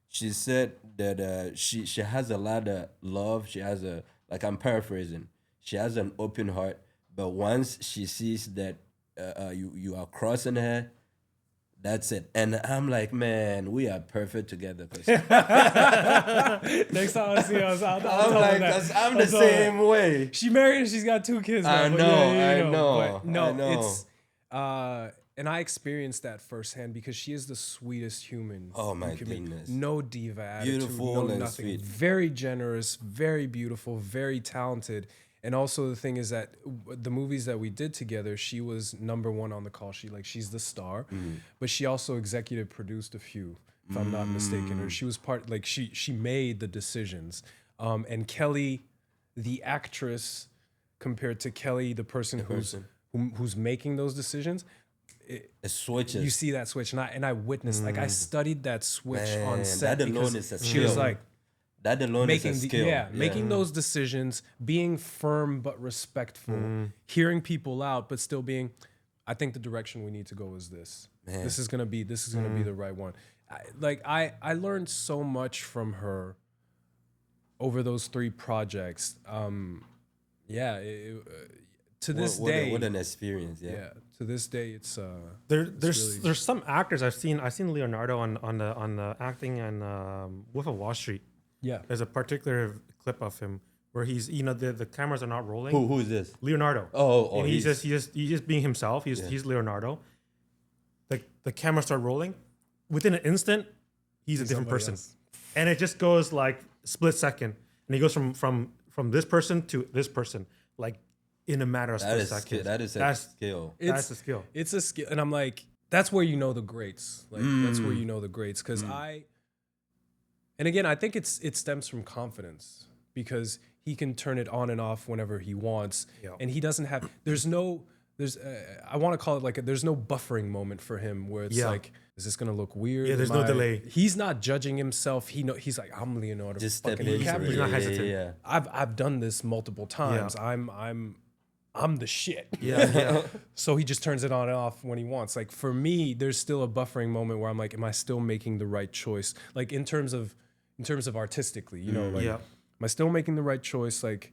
She said that she has a lot of love. She has I'm paraphrasing. She has an open heart, but once she sees that you are crossing her, that's it. And I'm like, man, we are perfect together. next time I see her, I'll I'm tell her like, that. 'cause I'm the same way. She married and she's got 2 kids now. I but know. But no, I know. it's and I experienced that firsthand because she is the sweetest human. Oh, my you can meet. goodness. No diva attitude, Beautiful no and nothing. sweet. Very generous, very beautiful, very talented. And also the thing is that the movies that we did together, she was number one on the call sheet. Like she's the star, but she also executive produced a few, if I'm not mistaken. Or she was part, like she made the decisions. And Kelly, the actress, compared to Kelly, the person who's making those decisions, It switches. you see that switch, and I witnessed, like I studied that switch on set. That alone because is a she was skill. like That alone is a skill. making those decisions, being firm but respectful, hearing people out, but still being, I think the direction we need to go is this. This is gonna be the right one. I learned so much from her over those 3 projects. To this day, what an experience. Yeah. to this day, it's there's some actors I've seen Leonardo on the acting and Wolf of Wall Street. yeah. There's a particular clip of him where he's the cameras are not rolling. Who is this? Leonardo. Oh, and he's just being himself. He's Leonardo. The cameras start rolling. Within an instant, he's a different somebody person, else. and it just goes like split second, and he goes from this person to this person, like in a matter of split seconds. That is a skill. That's a skill. It's a skill, and I'm like, that's where you know the greats. Like that's where you know the greats, because and again, I think it stems from confidence, because he can turn it on and off whenever he wants, and he doesn't have. I want to call it like there's no buffering moment for him where it's like, is this gonna look weird? Yeah, there's no delay. He's not judging himself. He's like, I'm Leonardo. Just step fucking into DiCaprio. it. He's not hesitant. Yeah. I've done this multiple times. Yeah. I'm the shit. Yeah. So he just turns it on and off when he wants. Like for me, there's still a buffering moment where I'm like, am I still making the right choice? Like in terms of artistically, like, am I still making the right choice? Like,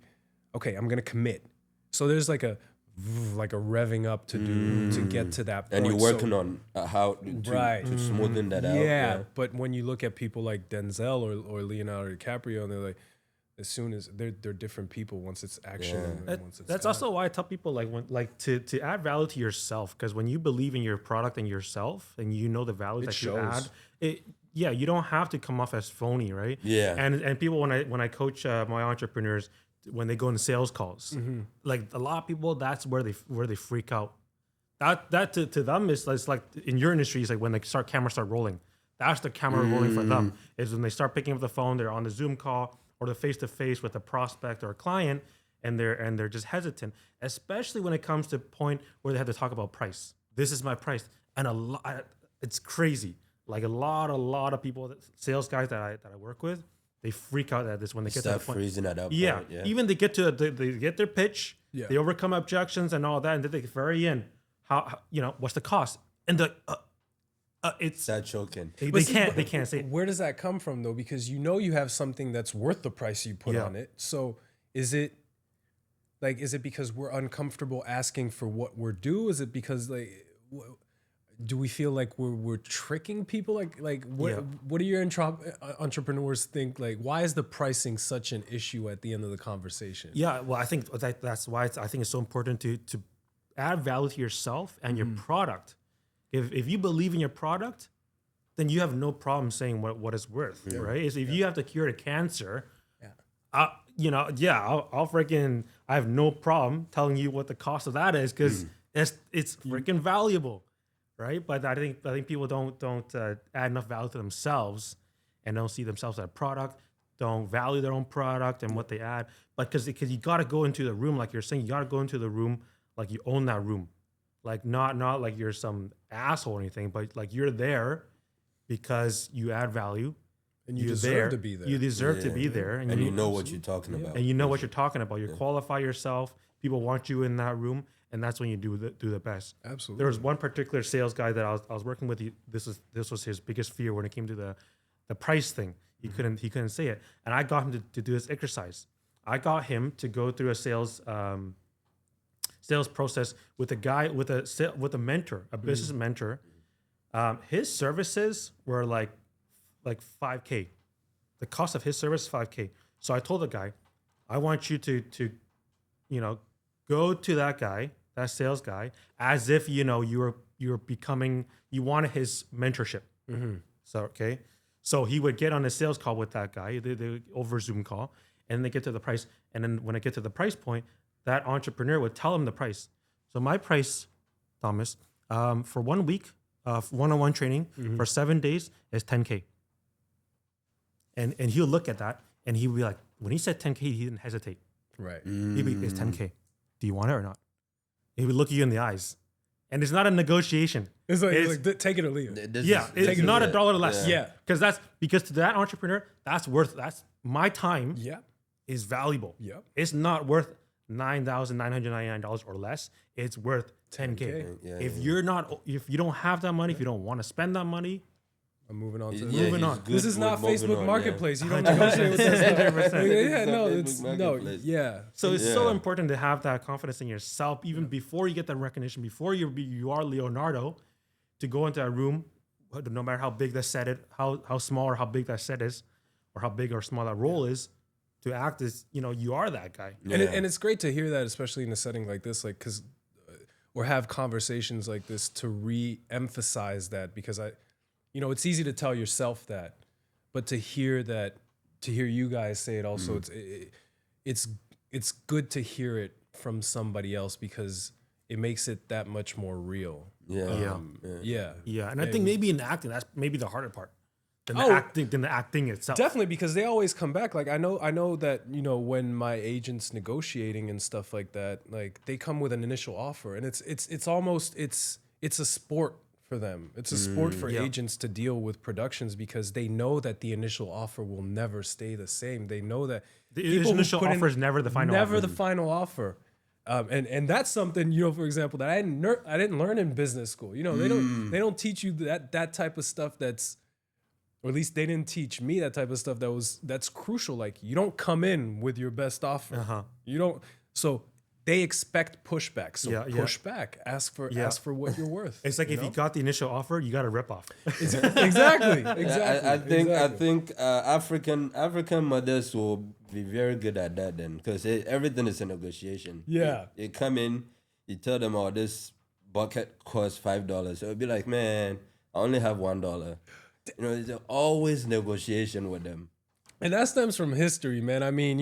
okay, I'm gonna commit. So there's like a revving up to do to get to that point. And you're working on how to smoothen that out. Yeah, but when you look at people like Denzel or Leonardo DiCaprio, and they're like, as soon as they're different people once it's action. And once it's That's also why I tell people to add value to yourself, because when you believe in your product and yourself and you know the value that shows. you add, you don't have to come off as phony, right? Yeah. And people when I coach my entrepreneurs, when they go in sales calls, like a lot of people, that's where they freak out. That to them is like in your industry, it's like when cameras start rolling. That's the camera rolling for them. Is when they start picking up the phone, they're on the Zoom call or the face-to-face with a prospect or a client, and they're just hesitant, especially when it comes to a point where they have to talk about price. This is my price, and it's crazy. Like a lot of people, sales guys that I work with, they freak out at this when they get to that point. Freezing at that Yeah. point. Yeah. Even they get they get their pitch, they overcome objections and all that, and then at the very end, how what's the cost? And it's Start choking. they can't say it. Where does that come from though? Because you have something that's worth the price you put on it. So is it because we're uncomfortable asking for what we're due? Is it because do we feel like we're tricking people? What do your entrepreneurs think? Like, why is the pricing such an issue at the end of the conversation? Yeah, well, I think that's why I think it's so important to add value to yourself and your product. If you believe in your product, then you have no problem saying what it's worth, right? If you have to cure a cancer, I'll freaking, I have no problem telling you what the cost of that is, because it's freaking valuable, right? But I think people don't add enough value to themselves and don't see themselves as a product, don't value their own product and what they add. But because you got to go into the room, like you're saying, you got to go into the room like you own that room. Like not like you're some asshole or anything, but like you're there because you add value, and you deserve to be there. You deserve to be there, And you know what you're talking about. And you know what you're talking about. You qualify yourself. People want you in that room, and that's when you do the best. Absolutely. There was one particular sales guy that I was working with. This was his biggest fear when it came to the price thing. He couldn't say it, and I got him to do this exercise. I got him to go through a sales process with a guy with a mentor, a business mentor. His services were like $5,000. The cost of his service is $5,000. So I told the guy, I want you to go to that sales guy, as if you wanted his mentorship. So so he would get on a sales call with that guy, the over Zoom call, and then they get to the price. And then when I get to the price point, that entrepreneur would tell them the price. So my price, Thomas, for 1 week of one-on-one training for 7 days is $10K. And he'll look at that and he'll be like, when he said $10K, he didn't hesitate. Right. He'll be, it's $10K. Do you want it or not? He would look you in the eyes. And it's not a negotiation. It's like take it or leave it. It's not $1 less. Yeah. Because to that entrepreneur, that's my time Yeah. is valuable. Yeah. It's not worth $9,999 or less. It's worth $10K. If you don't have that money, if you don't want to spend that money, I'm moving on to moving on. This is not Facebook Marketplace. You don't 100%. negotiate with this. 100%. Yeah, no, It's it's Marketplace. yeah. So it's so important to have that confidence in yourself, even before you get that recognition, before you are Leonardo, to go into a room, no matter how big the set is, how small or how big that set is, or how big or small that role is, to act as, you are that guy. Yeah. And it's great to hear that, especially in a setting like this, like, because or have conversations like this to re-emphasize that, because it's easy to tell yourself that, but to hear you guys say it also, it's good to hear it from somebody else, because it makes it that much more real. Yeah. And I think maybe in acting, that's maybe the harder part than the acting itself. Definitely, because they always come back. Like I know that, when my agent's negotiating and stuff like that, like they come with an initial offer, and it's almost it's a sport for them. It's a sport for agents to deal with productions, because they know that the initial offer will never stay the same. They know that the initial offer is never the final offer. Never the final offer. And that's something, for example, that I didn't learn in business school. They don't teach you that type of stuff that's, or at least they didn't teach me that type of stuff that's crucial. Like, you don't come in with your best offer. You don't. So they expect pushback. So push back. Ask for what you're worth. It's like if you got the initial offer, you got a rip off. Exactly. I think African mothers will be very good at that then, because everything is a negotiation. Yeah. You come in, you tell them, oh, this bucket costs $5. It'll be like, man, I only have $1. There's always negotiation with them. And that stems from history, man. I mean,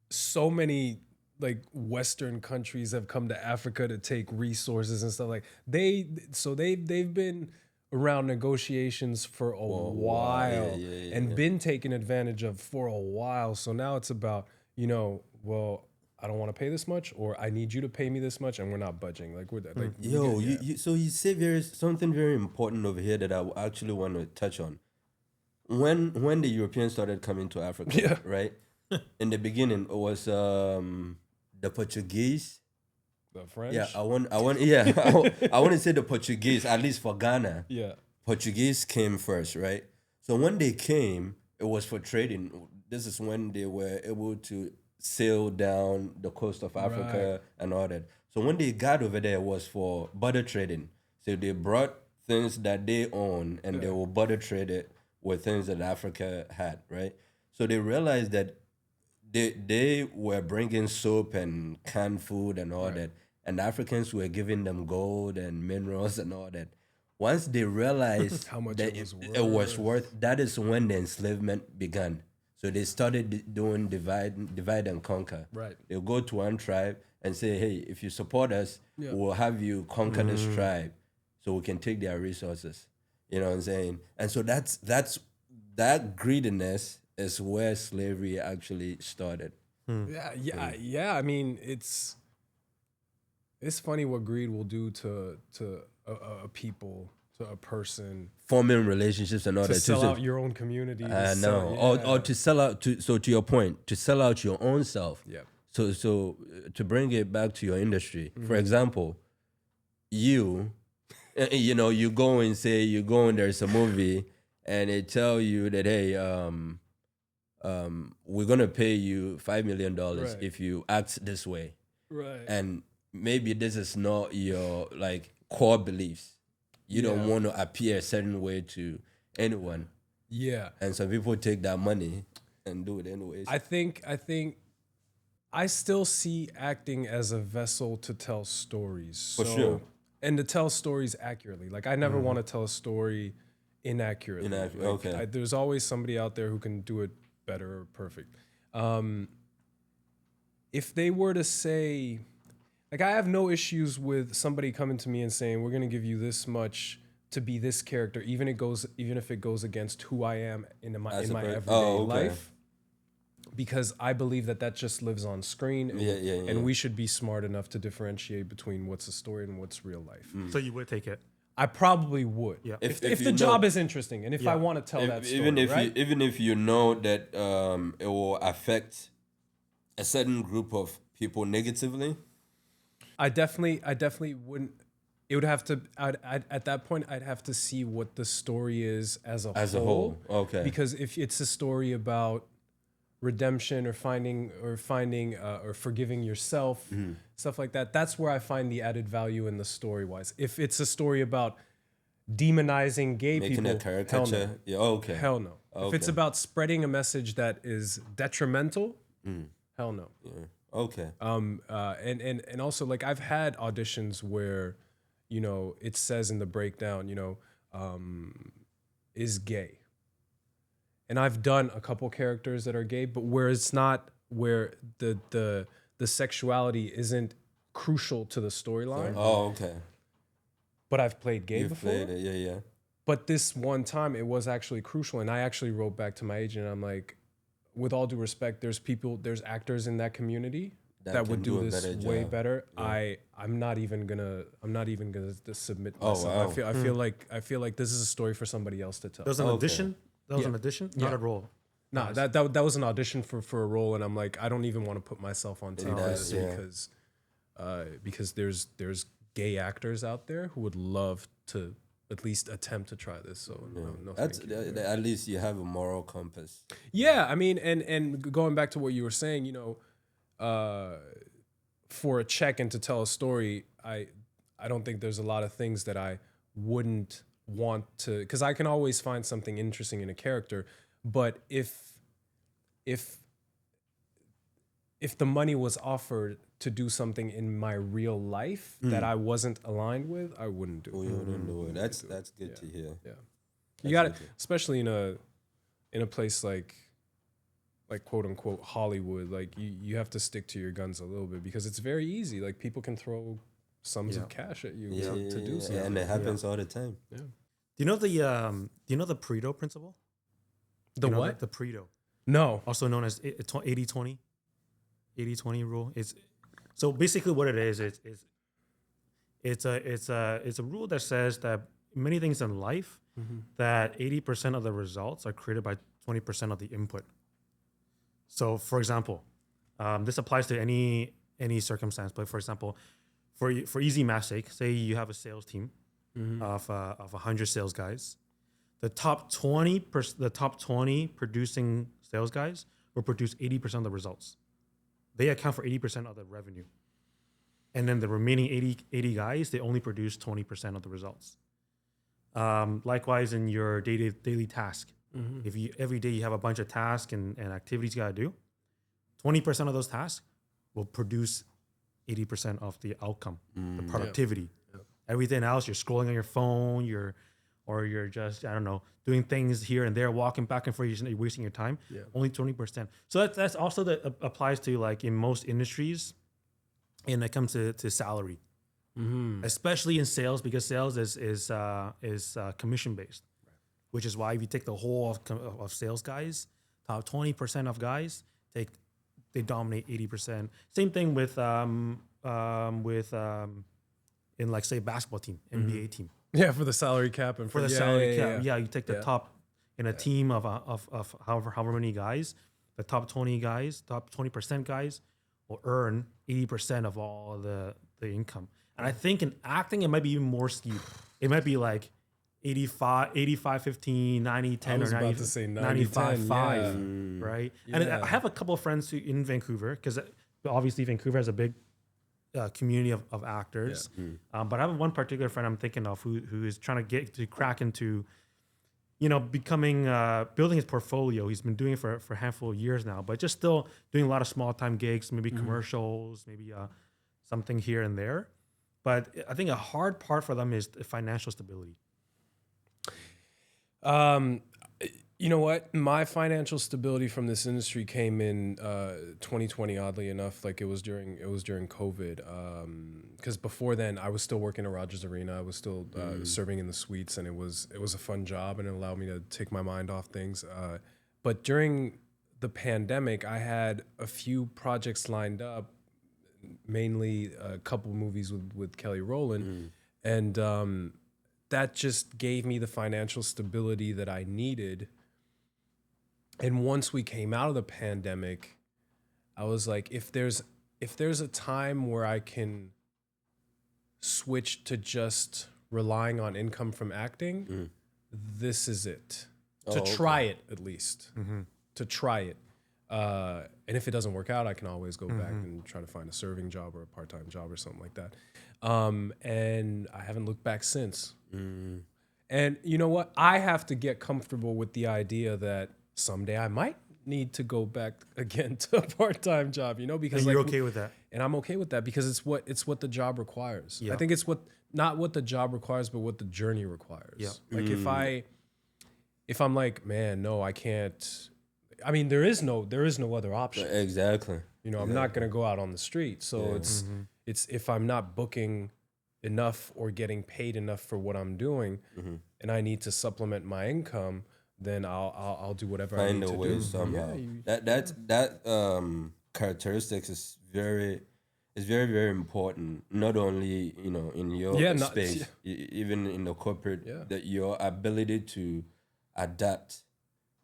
so many like Western countries have come to Africa to take resources and stuff. Like they've been around negotiations for a while and been taken advantage of for a while. So now it's about, well, I don't want to pay this much, or I need you to pay me this much, and we're not budging. Like so you say something very important over here that I actually want to touch on. When the Europeans started coming to Africa, right? In the beginning, it was the Portuguese, the French. Yeah, I want to say the Portuguese, at least for Ghana. Yeah, Portuguese came first, right? So when they came, it was for trading. This is when they were able to sail down the coast of Africa and all that. So when they got over there, it was for barter trading. So they brought things that they own and they will barter trade it with things that Africa had, right? So they realized that they were bringing soap and canned food and all that, and Africans were giving them gold and minerals and all that. Once they realized how much that it was worth, that is when the enslavement began. So they started doing divide and conquer. Right. They'll go to one tribe and say, hey, if you support us, we'll have you conquer this tribe so we can take their resources. You know what I'm saying? And so that greediness is where slavery actually started. Yeah. I mean, it's funny what greed will do to a people, to a person. Forming relationships and all that. To sell out your own community. I know. Or to sell out, to your point, to sell out your own self. Yeah. So to bring it back to your industry, for example, you go and say, there's a movie and they tell you that, hey, we're going to pay you $5 million if you act this way. Right. And maybe this is not your core beliefs. You don't want to appear a certain way to anyone. Yeah. And some people take that money and do it anyways. I think I still see acting as a vessel to tell stories. For sure. And to tell stories accurately. Like, I never want to tell a story inaccurately. Okay. There's always somebody out there who can do it better or perfect. If they were to say, like, I have no issues with somebody coming to me and saying, we're going to give you this much to be this character, even if it goes against who I am in my everyday life, because I believe that just lives on screen, and we should be smart enough to differentiate between what's a story and what's real life. So you would take it? I probably would. Yeah. If the job is interesting and if I want to tell that story, even if you know that it will affect a certain group of people negatively, I definitely wouldn't. It would have to. At that point, I'd have to see what the story is as a whole. Okay. Because if it's a story about redemption or finding or forgiving yourself, stuff like that, that's where I find the added value in the story wise. If it's a story about demonizing gay making people, a caricature, hell no. If it's about spreading a message that is detrimental, hell no. Okay. And also, like, I've had auditions where, you know, it says in the breakdown, you know, is gay. And I've done a couple characters that are gay, but where it's not, where the sexuality isn't crucial to the storyline. Oh, okay. But I've played gay before. Played it, yeah. But this one time, it was actually crucial, and I actually wrote back to my agent, and I'm like, with all due respect, there's actors in that community that would do this way better. Yeah. I'm not even gonna submit myself. Wow. I feel like this is a story for somebody else to tell. That was an audition? That was an audition? Not a role? No, Nice. that was an audition for a role, and I'm like, I don't even want to put myself on tape for this because there's gay actors out there who would love to at least attempt to try this. So no, that's at least you have a moral compass. Yeah, I mean, and going back to what you were saying, you know, for a check and to tell a story, I don't think there's a lot of things that I wouldn't want to, because I can always find something interesting in a character, but if the money was offered to do something in my real life that I wasn't aligned with, I wouldn't do it. You wouldn't do it. That's good to hear. Yeah, you got it, especially in a place like quote unquote Hollywood. Like you have to stick to your guns a little bit because it's very easy. Like people can throw sums of cash at you to do something. And it happens all the time. Yeah. Do you know the Pareto principle? The what? The Pareto. No. Also known as 80-20. 80-20 rule. So basically what it is, it's a rule that says that many things in life that 80% of the results are created by 20% of the input. So for example, this applies to any circumstance, but for example, for easy math's sake, say you have a sales team of 100 sales guys. The top 20 producing sales guys will produce 80% of the results. They account for 80% of the revenue. And then the remaining 80 guys, they only produce 20% of the results. Likewise, in your daily task, if you every day you have a bunch of tasks and activities you got to do, 20% of those tasks will produce 80% of the outcome, the productivity. Yeah. Everything else, you're scrolling on your phone, you're just, I don't know, doing things here and there, walking back and forth, you're wasting your time. Yeah. Only 20%. So that's also applies to, like, in most industries, and it comes to salary, especially in sales, because sales is commission based, which is why if you take the whole of sales guys, top 20% of guys they dominate 80%. Same thing with in, like, say, basketball team, NBA team. Yeah, for the salary cap and for the salary cap. Yeah, you take the top in a team of however many guys, the top 20 guys, top 20% guys will earn 80% of all the income. And I think in acting, it might be even more skewed. It might be like 85, 15, 90, 10, or 90, to say 95, 10, 5, right? Yeah. And I have a couple of friends who in Vancouver, because obviously Vancouver has a big community of actors. Yeah. But I have one particular friend I'm thinking of who is trying to crack into, becoming, building his portfolio. He's been doing it for a handful of years now, but just still doing a lot of small time gigs, maybe commercials, maybe something here and there. But I think a hard part for them is the financial stability. You know what? My financial stability from this industry came in 2020. Oddly enough, like it was during COVID. Because before then, I was still working at Rogers Arena. I was still serving in the suites, and it was a fun job, and it allowed me to take my mind off things. But during the pandemic, I had a few projects lined up, mainly a couple movies with Kelly Rowland, and that just gave me the financial stability that I needed. And once we came out of the pandemic, I was like, if there's a time where I can switch to just relying on income from acting, this is it. To try it, at least. To try it. And if it doesn't work out, I can always go back and try to find a serving job or a part-time job or something like that. And I haven't looked back since. And you know what? I have to get comfortable with the idea that someday I might need to go back again to a part-time job, because And you're okay with that? And I'm okay with that because it's what the job requires. Yeah. I think it's not what the job requires, but what the journey requires. Yeah. Like if I'm like, man, no, I can't. I mean, there is no other option. Exactly. I'm not gonna go out on the street. So it's if I'm not booking enough or getting paid enough for what I'm doing, and I need to supplement my income, then I'll do whatever I Find need a to way do. somehow. Yeah, That characteristics is very very important. Not only in your space, even in the corporate, that your ability to adapt,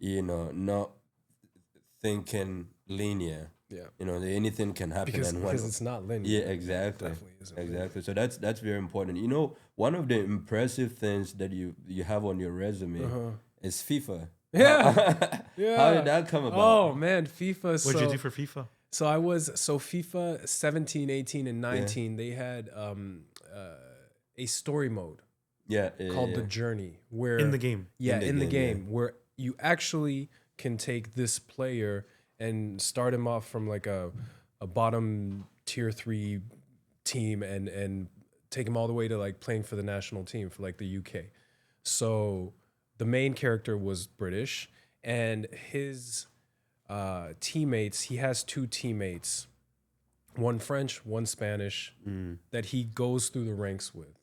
not thinking linear. Yeah, anything can happen because it's not linear. Yeah, exactly. Definitely isn't Exactly. So that's very important. One of the impressive things that you have on your resume is FIFA. Yeah. Yeah. How did that come about? Oh man, FIFA. What did you do for FIFA? So FIFA 17, 18, and 19. They had a story mode called The Journey, where In the game. in the game, where you actually can take this player and start him off from like a bottom tier 3 team and take him all the way to like playing for the national team for like the UK. So the main character was British, and his teammates, he has 2 teammates, one French, one Spanish, that he goes through the ranks with.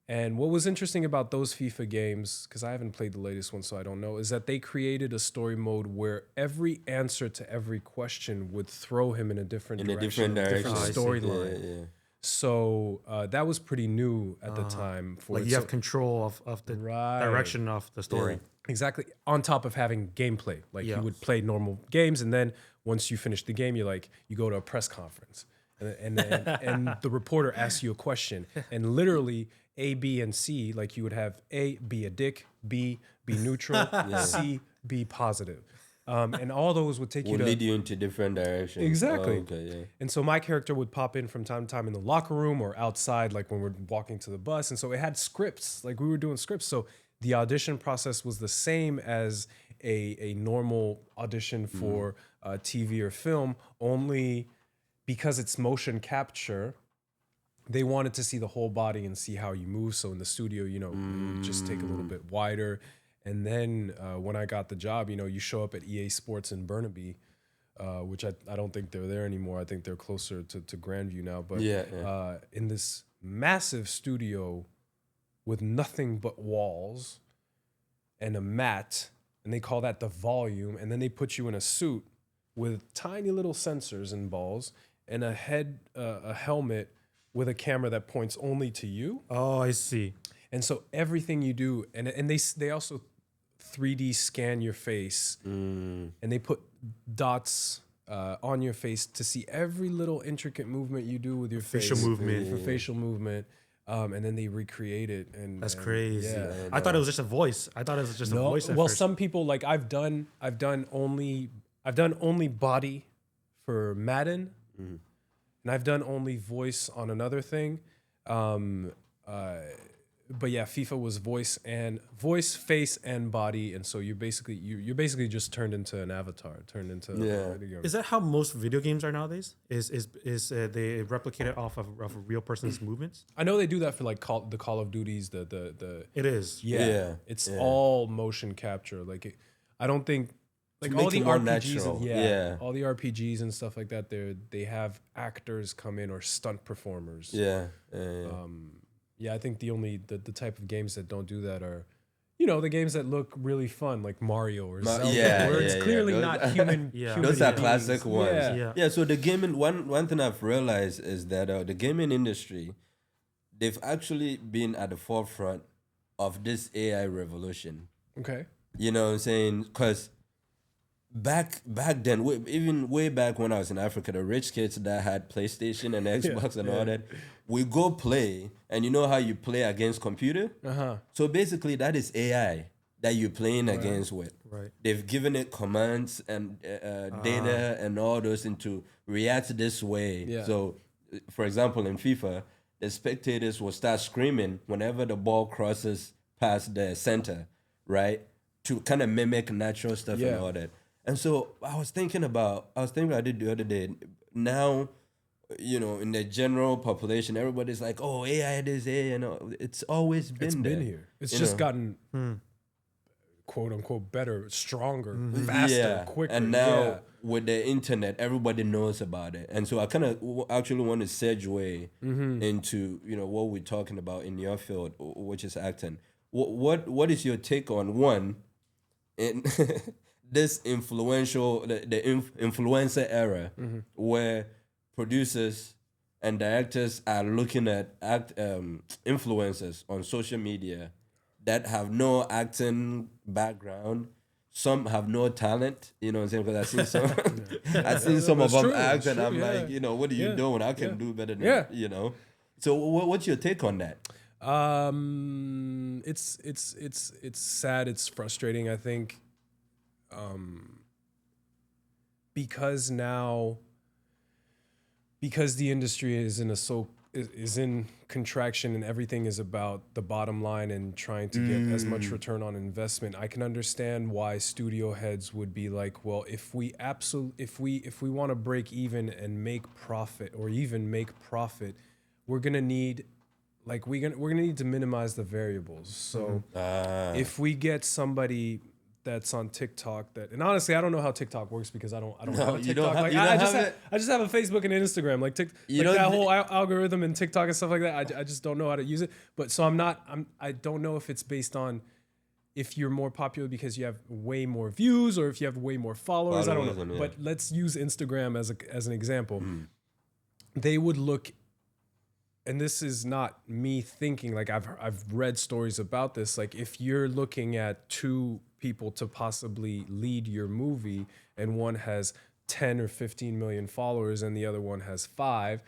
And what was interesting about those FIFA games, because I haven't played the latest one, so I don't know, is that they created a story mode where every answer to every question would throw him in a different direction, a different storyline. Yeah. So that was pretty new at the time. Like you have control of the direction of the story. Yeah. Exactly. On top of having gameplay. Like you would play normal games, and then once you finish the game, you go to a press conference. And the reporter asks you a question. And literally A, B, and C, like you would have A, be a dick, B, be neutral, C, be positive. And all those would lead you into different directions. Exactly. Oh, okay, yeah. And so my character would pop in from time to time in the locker room or outside, like when we're walking to the bus. And so it had scripts, like we were doing scripts. So the audition process was the same as a normal audition for TV or film, only because it's motion capture. They wanted to see the whole body and see how you move. So in the studio, it would just take a little bit wider. And then when I got the job, you show up at EA Sports in Burnaby, which I don't think they're there anymore. I think they're closer to Grandview now. But in this massive studio with nothing but walls and a mat, and they call that the volume. And then they put you in a suit with tiny little sensors and balls and a helmet with a camera that points only to you. Oh, I see. And so everything you do, and they also 3D scan your face, and they put dots on your face to see every little intricate movement you do with your facial face. movement. For facial movement. And then they recreate it. And that's crazy. Yeah. I thought it was just a voice. A voice at well, first. some people, like I've done only body for Madden, and I've done only voice on another thing. but yeah, FIFA was voice, face, and body, and so you're basically just turned into an avatar, turned into a video game. Is that how most video games are nowadays? Is they replicate it off of a real person's movements? I know they do that for like the Call of Duties, the It is. yeah. It's all motion capture. Like I don't think like all the RPGs, all the RPGs and stuff like that. They have actors come in or stunt performers. I think the type of games that don't do that are, the games that look really fun, like Mario or Zelda, where it's clearly not human. Those are classic ones. Yeah. So the gaming one thing I've realized is that the gaming industry, they've actually been at the forefront of this AI revolution. Okay. You know what I'm saying? Because back then, even way back when I was in Africa, the rich kids that had PlayStation and Xbox and all that, we go play, and you know how you play against computer? So basically, that is AI that you're playing against with. Right. They've given it commands and data and all those to react this way. Yeah. So, for example, in FIFA, the spectators will start screaming whenever the ball crosses past the center, right? To kind of mimic natural stuff and all that. And so I was thinking about it the other day. Now, in the general population, everybody's like, "Oh, AI, this AI," it's always been there. Been here. It's just gotten quote unquote better, stronger, faster, quicker. And now with the internet, everybody knows about it. And so I kind of actually want to segue into what we're talking about in your field, which is acting. What is your take on one in this influencer era where producers and directors are looking at influencers on social media that have no acting background? Some have no talent, you know what I'm saying? Because I've seen some of them act, and I'm like, what are you doing? I can do better than So what's your take on that? It's sad. It's frustrating. I think, because the industry is in contraction and everything is about the bottom line and trying to get as much return on investment. I can understand why studio heads would be like, well, if we want to break even and make profit, or even make profit, we're gonna need to minimize the variables. So if we get somebody that's on TikTok and honestly, I don't know how TikTok works because I don't have a TikTok. I just have a Facebook and Instagram. Like that whole algorithm and TikTok and stuff like that. I just don't know how to use it. But so I don't know if it's based on if you're more popular because you have way more views or if you have way more followers. I don't know. But let's use Instagram as an example. They would look, and this is not me thinking, like I've read stories about this. Like if you're looking at two people to possibly lead your movie and one has 10 or 15 million followers and the other one has 5,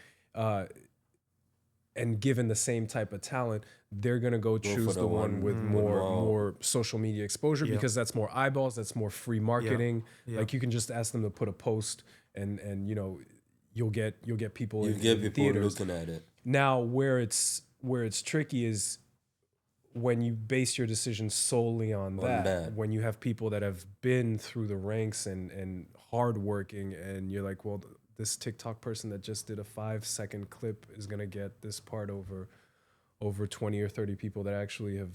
and given the same type of talent, they're gonna go choose the one with more social media exposure because that's more eyeballs, that's more free marketing. Like you can just ask them to put a post and you'll get people in theaters looking at it. Now where it's tricky is when you base your decision solely on that, when you have people that have been through the ranks and hardworking, and you're like, well, this TikTok person that just did a 5-second clip is gonna get this part over 20 or 30 people that actually have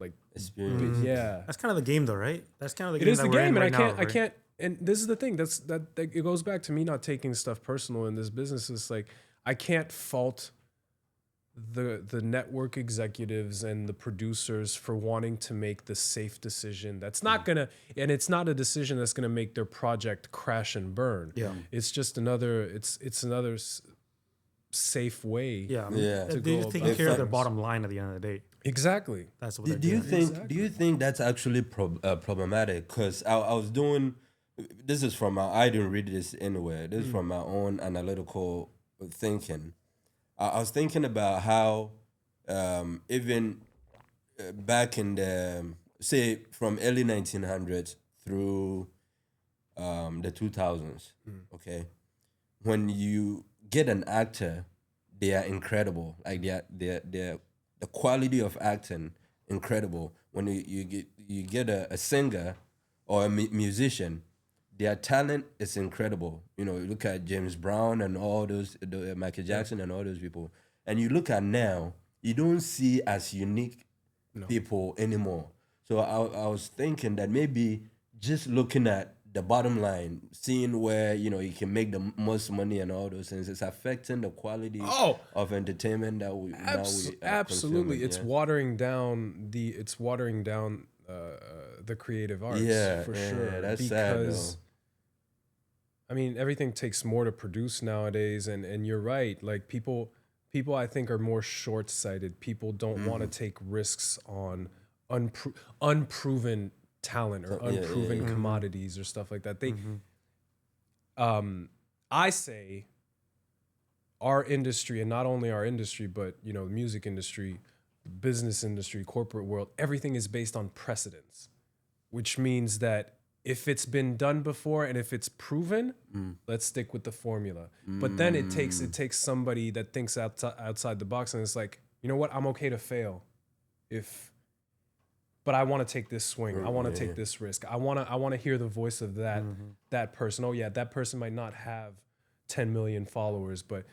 like experience. That's kind of the game, though, right? That's kind of the game. It is that the we're in game, and right I can't. And this is the thing. That it goes back to me not taking stuff personal in this business. It's like I can't fault the network executives and the producers for wanting to make the safe decision that's not gonna, and it's not a decision that's gonna make their project crash and burn. It's just another safe way. They're taking care of their bottom line at the end of the day. Exactly. That's what do you think that's actually problematic? Because I was doing, this is from I didn't read this anywhere. This is from my own analytical thinking. I was thinking about how even back in the, say, from early 1900s through the 2000s, okay, when you get an actor, they are incredible. Like they're the quality of acting incredible. When you get a singer or a musician, their talent is incredible. You know, you look at James Brown and all those, Michael Jackson and all those people, and you look at now, you don't see as unique people anymore. So I was thinking that maybe just looking at the bottom line, seeing where you can make the most money and all those things, it's affecting the quality of entertainment that we now we absolutely. consuming, It's watering down the creative arts. For sure. Yeah, that's sad though. I mean, everything takes more to produce nowadays, and you're right. Like people I think are more short-sighted. People don't want to take risks on unproven talent or unproven commodities or stuff like that. They, I say, our industry, and not only our industry, but the music industry, the business industry, corporate world, everything is based on precedence, which means that if it's been done before and if it's proven, let's stick with the formula. But then it takes somebody that thinks outside the box, and it's like, you know what, I'm okay to fail, but I want to take this swing. I want to take this risk. I want to hear the voice of that person. Oh yeah, that person might not have 10 million followers, but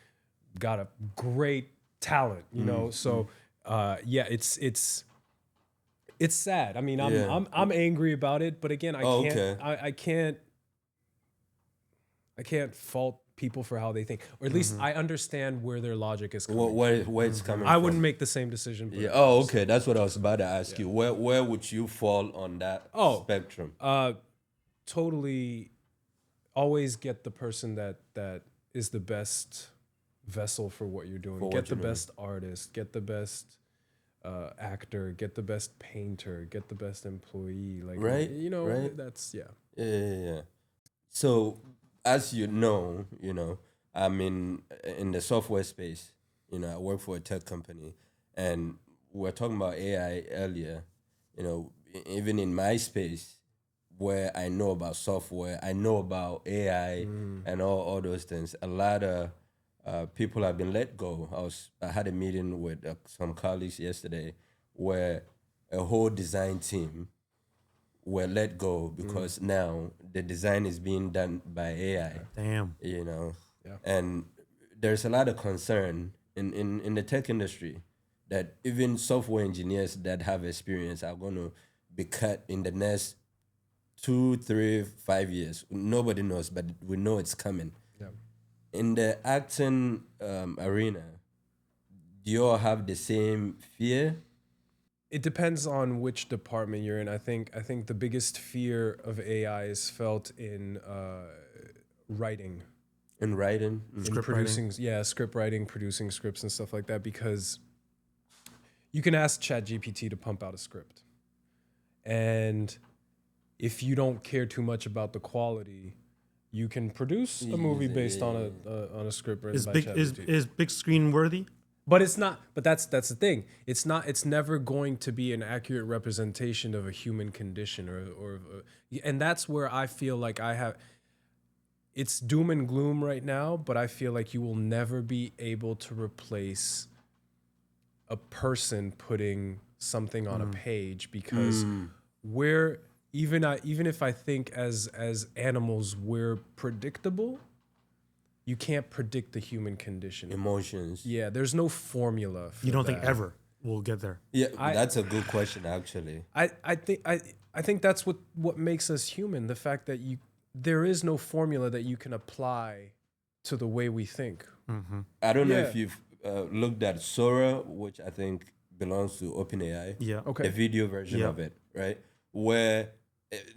got a great talent. So yeah, it's sad. I mean, I'm angry about it, but again, I can't fault people for how they think, or at least I understand where their logic is coming. Where it's coming from. I wouldn't make the same decision. Yeah. Oh, okay. That's what I was about to ask you. Where would you fall on that spectrum? Totally. Always get the person that is the best vessel for what you're doing. Get the best artist. Get the best actor. Get the best painter. Get the best employee. Like right. That's Yeah. So, as you know, I'm in the software space. I work for a tech company, and we were talking about AI earlier. Even in my space, where I know about software, I know about AI and all those things. A lot of people have been let go. I had a meeting with some colleagues yesterday where a whole design team were let go because now the design is being done by AI. Damn. And there's a lot of concern in the tech industry that even software engineers that have experience are going to be cut in the next 2, 3, 5 years. Nobody knows, but we know it's coming. Yeah. In the acting arena, do you all have the same fear? It depends on which department you're in. I think the biggest fear of AI is felt in writing. In writing? Script writing, producing scripts and stuff like that, because you can ask ChatGPT to pump out a script. And if you don't care too much about the quality, you can produce a movie based on a script written by ChatGPT. Is big screen worthy? But it's not. But that's the thing. It's not. It's never going to be an accurate representation of a human condition, and that's where I feel like it's doom and gloom right now. But I feel like you will never be able to replace a person putting something on a page, because even if I think as animals we're predictable, you can't predict the human condition. Emotions. Yeah, there's no formula for You don't that. think ever we'll get there? Yeah, that's a good question, actually. I think that's what makes us human, the fact that there is no formula that you can apply to the way we think. Mm-hmm. I don't know if you've looked at Sora, which I think belongs to OpenAI. Yeah. Okay. The video version of it, right? Where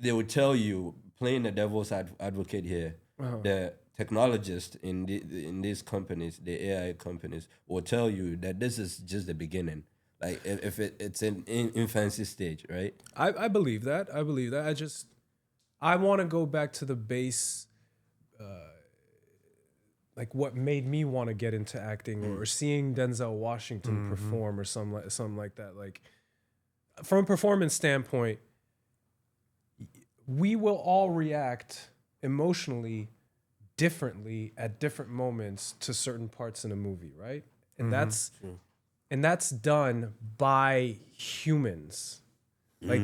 they would tell you, playing the devil's advocate here, the technologists in these companies, the AI companies, will tell you that this is just the beginning. Like if it's in infancy stage, right? I believe that. I want to go back to the base, like what made me want to get into acting, or seeing Denzel Washington perform, or something like that. Like, from a performance standpoint, we will all react emotionally differently at different moments to certain parts in a movie, right? And and that's done by humans. Like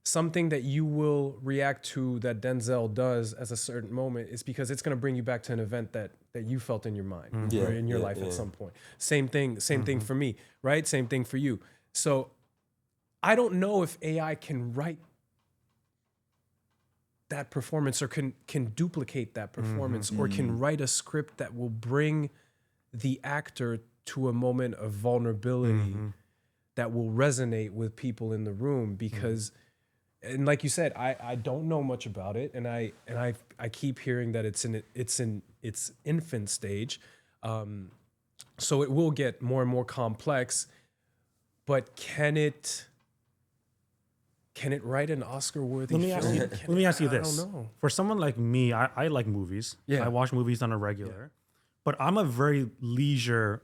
something that you will react to that Denzel does as a certain moment is because it's going to bring you back to an event that you felt in your mind or in your life at some point. Same thing for me, right? Same thing for you. So I don't know if AI can write that performance or can duplicate that performance or can write a script that will bring the actor to a moment of vulnerability that will resonate with people in the room because and like you said, I don't know much about it, and I keep hearing that it's in its infant stage, so it will get more and more complex. But can it write an Oscar-worthy film? Let me ask you this: I don't know. For someone like me, I like movies. Yeah. I watch movies on a regular, but I'm a very leisure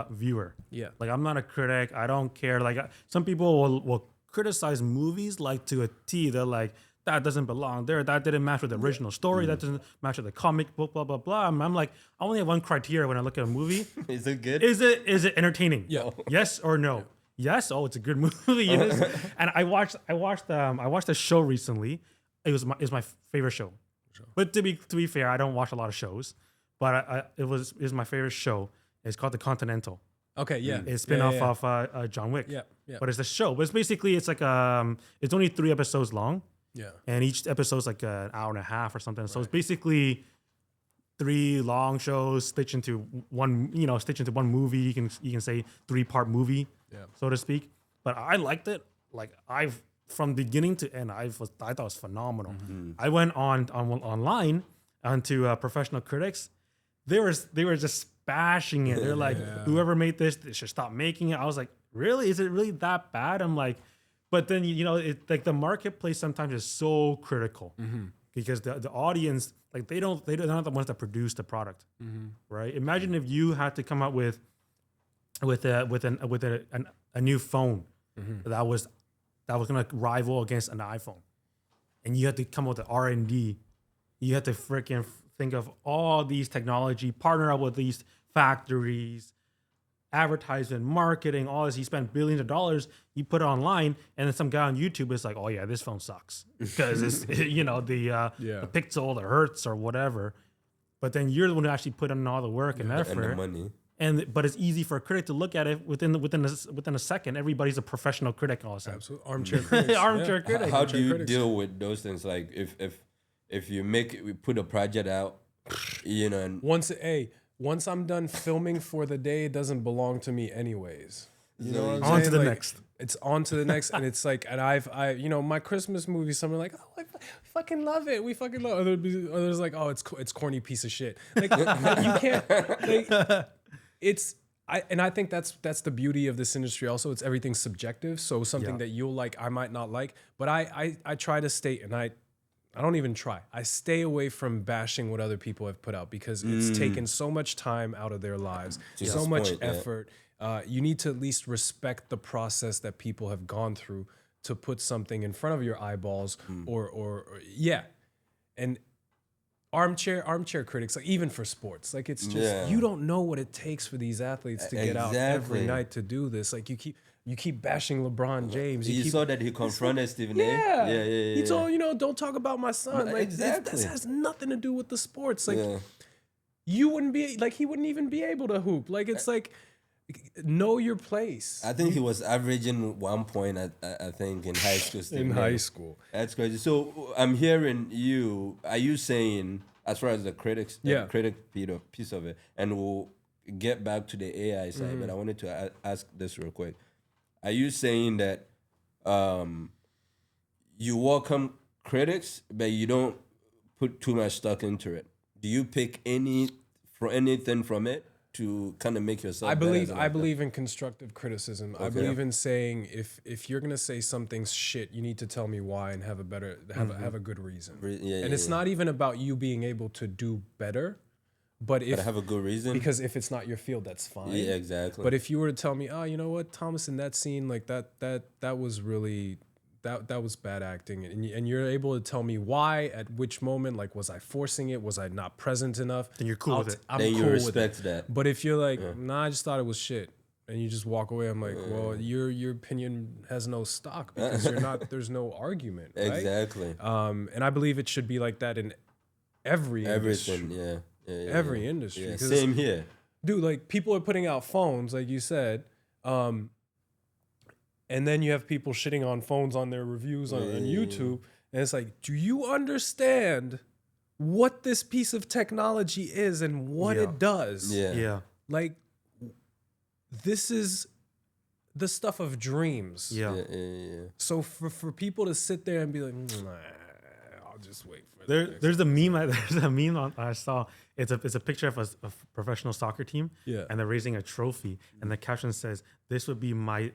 viewer. Yeah. Like I'm not a critic. I don't care. Like some people will criticize movies like to a T. They're like, that doesn't belong there. That didn't match with the original story. That doesn't match with the comic book, blah, blah, blah. I'm like, I only have one criteria when I look at a movie. Is it good? Is it entertaining? Yeah. Yes or no? Yes. Oh, it's a good movie. You know? And I watched a show recently. It was my favorite show. But to be fair, I don't watch a lot of shows. But it was my favorite show. It's called The Continental. Okay, yeah. It's spin-off of John Wick. Yeah. But it's a show. But it's basically, it's like, it's only 3 episodes long. Yeah. And each episode's like an hour and a half or something. So it's basically 3 long shows stitched into one movie. You can say 3-part movie, so to speak. But I liked it. Like from beginning to end, I thought it was phenomenal. I went online onto professional critics. They were just bashing it. They're like, whoever made this, they should stop making it. I was like, really? Is it really that bad? I'm like, but then it like the marketplace sometimes is so critical because the audience, like they're not the ones that produce the product, right? Imagine if you had to come up with a new phone that was gonna rival against an iPhone, and you had to come up with the R&D. You had to freaking think of all these technology, partner up with these factories, advertisement, marketing, all this. You spend billions of dollars, you put it online, and then some guy on YouTube is like, oh yeah, this phone sucks because it's the pixel, the hertz or whatever. But then you're the one who actually put in all the work and effort. And the money. But it's easy for a critic to look at it within a second. Everybody's a professional critic all of a sudden. Absolutely. Armchair critics. Armchair critic. How do you deal with those things? Like if we put a project out, and once I'm done filming for the day, it doesn't belong to me anyways. You know what I'm on saying? to the Like, next. It's on to the next, and it's like, and I my Christmas movie, some are like, oh, I fucking love it. We fucking love it. Others like, oh, it's corny piece of shit. Like you can't. Like, I think that's the beauty of this industry. Also, it's everything's subjective. So something that you'll like, I might not like. But I try to stay, and I don't even try. I stay away from bashing what other people have put out because it's taken so much time out of their lives, so much effort. You need to at least respect the process that people have gone through to put something in front of your eyeballs or and armchair critics, like even for sports, like it's just you don't know what it takes for these athletes to get out every night to do this. Like you keep bashing LeBron James. You saw that he confronted Stephen A. Yeah. He told don't talk about my son. Like this has nothing to do with the sports. Like you wouldn't be like he wouldn't even be able to hoop. Like it's like know your place. I think he was averaging 1 point I think in high school. In high school. That's crazy. So I'm hearing you. Are you saying as far as the critic piece of it, and we'll get back to the AI side, but I wanted to ask this real quick. Are you saying that you welcome critics, but you don't put too much stock into it? Do you pick anything from it to kind of make yourself? I believe in constructive criticism. Okay. I believe in saying if you're gonna say something's shit, you need to tell me why and have a good reason. It's not even about you being able to do better. But I have a good reason. Because if it's not your field, that's fine. Yeah, exactly. But if you were to tell me, oh, you know what, Thomas, in that scene, like that was really that was bad acting, and you're able to tell me why, at which moment, like was I forcing it, was I not present enough? Then you're cool with it. I'm cool with that. But if you're like, nah, I just thought it was shit. and you just walk away. I'm like, well, your opinion has no stock because you're not. There's no argument, right? Exactly. And I believe it should be like that in every Everything. industry. Yeah. Every industry. Yeah. 'Cause Same here. dude, like people are putting out phones, like you said, and then you have people shitting on phones on their reviews on YouTube, and it's like, do you understand what this piece of technology is and what it does? Yeah. Like, this is the stuff of dreams. Yeah. So for people to sit there and be like, nah, I'll just wait for There's a meme. There's a meme I saw. It's a picture of a professional soccer team. Yeah. And they're raising a trophy, and the caption says, "This would be my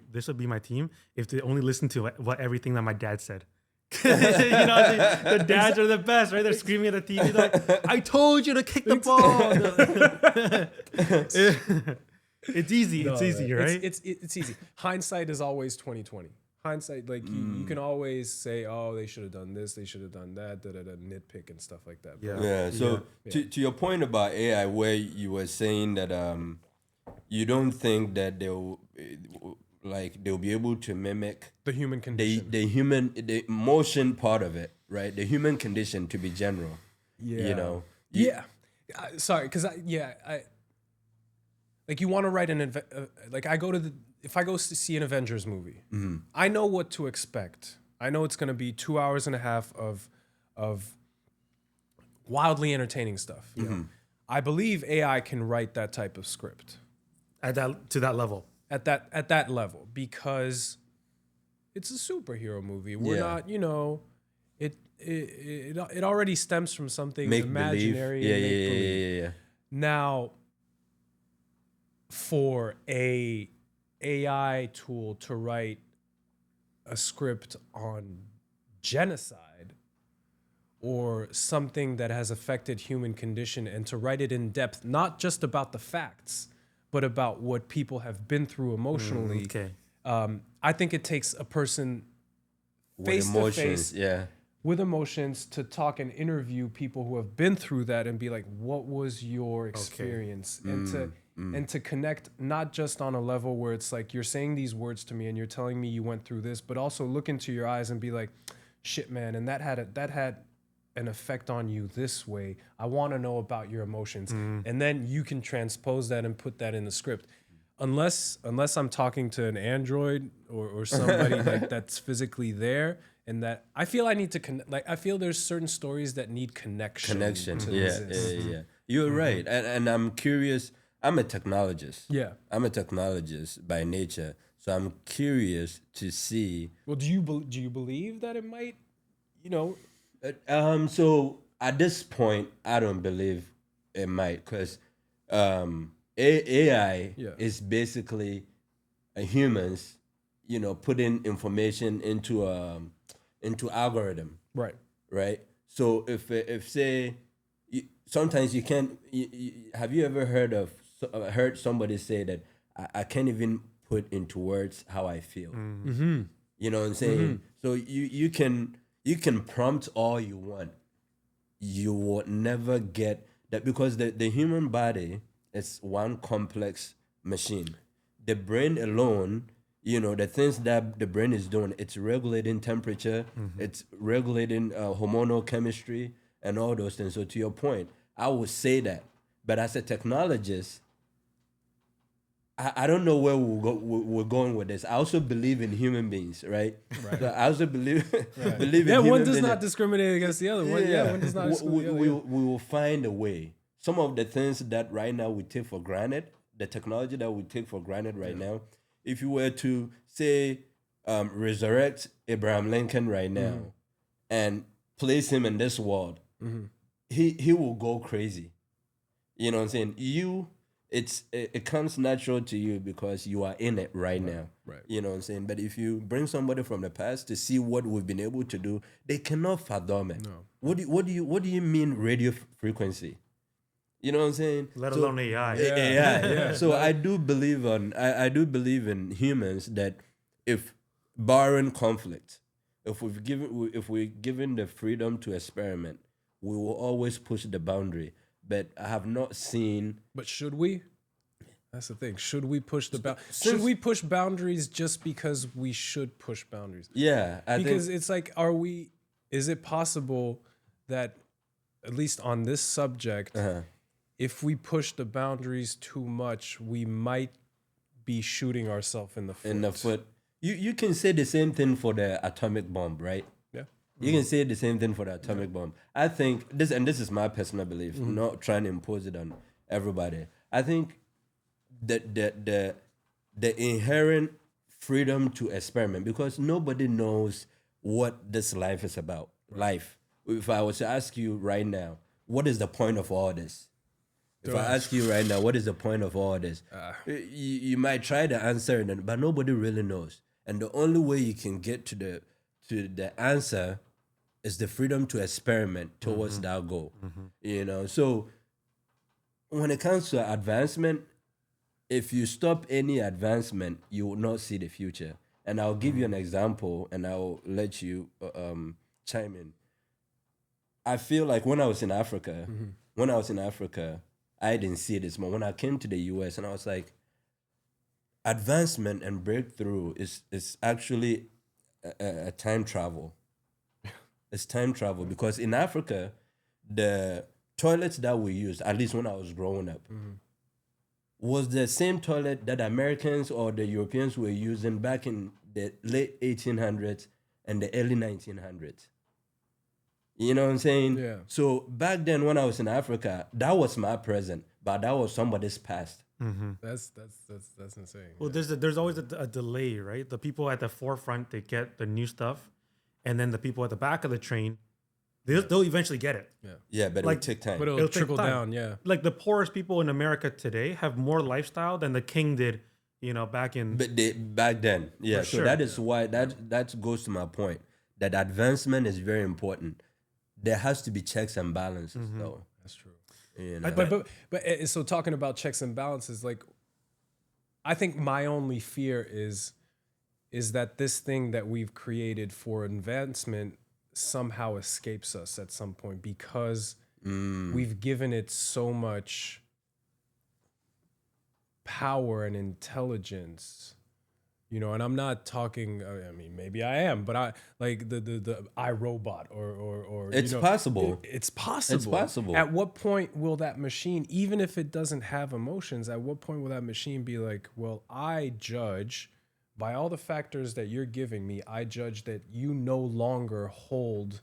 team if they only listened to everything that my dad said." You know, the dads are the best, right? They're screaming at the TV like, "I told you to kick the ball." It's easy. It's easy, right? It's easy. Hindsight is always 20/20. Hindsight, like you can always say, "Oh, they should have done this. They should have done that." Nitpick and stuff like that. Yeah. Yeah. So to your point about AI, where you were saying that you don't think that they'll be able to mimic The human condition. the emotion part of it, right? The human condition, to be general. You know. Sorry, because like you want to write like if I go to see an Avengers movie, I know what to expect. I know it's going to be 2 hours and a half of wildly entertaining stuff. You know? I believe AI can write that type of script to that level. At that level, because it's a superhero movie. We're not, you know, it already stems from something imaginary. Yeah. Now, for a AI tool to write a script on genocide or something that has affected human condition, and to write it in depth, not just about the facts, but about what people have been through emotionally. I think it takes a person face to face with emotions to talk and interview people who have been through that and be like, what was your experience? And to connect, not just on a level where it's like you're saying these words to me and you're telling me you went through this, but also look into your eyes and be like, shit, man, and that had an effect on you this way. I want to know about your emotions. And then you can transpose that and put that in the script. Unless I'm talking to an android or somebody like that's physically there, and that I feel I need to connect. Like I feel there's certain stories that need connection. Yeah. You're right. And I'm curious. I'm a technologist. Yeah. I'm a technologist by nature. So I'm curious to see. Well, do you believe that it might, you know? So at this point, I don't believe it might, because AI is basically humans, you know, putting information into algorithm. Right. So if say sometimes you can't. Have you ever heard somebody say that I can't even put into words how I feel? You know what I'm saying? So you can prompt all you want. You will never get that, because the human body is one complex machine. The brain alone, you know, the things that the brain is doing, it's regulating temperature, it's regulating hormonal chemistry and all those things. So to your point, I would say that. But as a technologist, I don't know where we're going with this. I also believe in human beings, right? So I also believe in human one does beings. not discriminate against the other. One does not discriminate the other. We will find a way. Some of the things that right now we take for granted, the technology that we take for granted right now, if you were to say resurrect Abraham Lincoln right now and place him in this world, he will go crazy. You know what I'm saying? It comes natural to you because you are in it right now. Right. You know what I'm saying? But if you bring somebody from the past to see what we've been able to do, they cannot fathom it. No. What do you mean radio frequency? You know what I'm saying? Let alone AI. AI. So I do believe in humans, that if barring conflict, if we're given the freedom to experiment, we will always push the boundary. But I have not seen. But should we? That's the thing. Should we push should we push boundaries just because we should push boundaries? Yeah, Because it's like, is it possible that, at least on this subject, if we push the boundaries too much, we might be shooting ourselves in the foot? In the foot. You can say the same thing for the atomic bomb, right? Yeah. You can say the same thing for the atomic bomb. I think this is my personal belief, not trying to impose it on everybody. I think that the inherent freedom to experiment, because nobody knows what this life is about. Life. If I was to ask you right now, what is the point of all this? If I ask you right now, what is the point of all this? You might try to answer it, but nobody really knows. And the only way you can get to the answer is the freedom to experiment towards that goal. You know, so when it comes to advancement, if you stop any advancement, you will not see the future. And I'll give you an example, and I'll let you chime in. I feel like when I was in Africa, I didn't see this. But when I came to the US, and I was like, advancement and breakthrough is actually a time travel. It's time travel, because in Africa, the toilets that we used, at least when I was growing up, was the same toilet that Americans or the Europeans were using back in the late 1800s and the early 1900s. You know what I'm saying? Yeah. So back then when I was in Africa, that was my present, but that was somebody's past. That's insane. Well, there's always a delay, right? The people at the forefront, they get the new stuff, and then the people at the back of the train, they'll eventually get it. Yeah, but it would take time. But it'll It'll take trickle time. down, yeah. Like the poorest people in America today have more lifestyle than the king did, back in. But back then, yeah. For So sure. that is why that goes to my point, that advancement is very important. There has to be checks and balances, though. That's true. You know? But so talking about checks and balances, like, I think my only fear is that this thing that we've created for advancement somehow escapes us at some point, because we've given it so much power and intelligence, and I'm not talking, I mean, maybe I am, but I like the iRobot or It's possible. It's possible. It's possible. At what point will that machine, even if it doesn't have emotions, at what point will that machine be like, well, I judge by all the factors that you're giving me, I judge that you no longer hold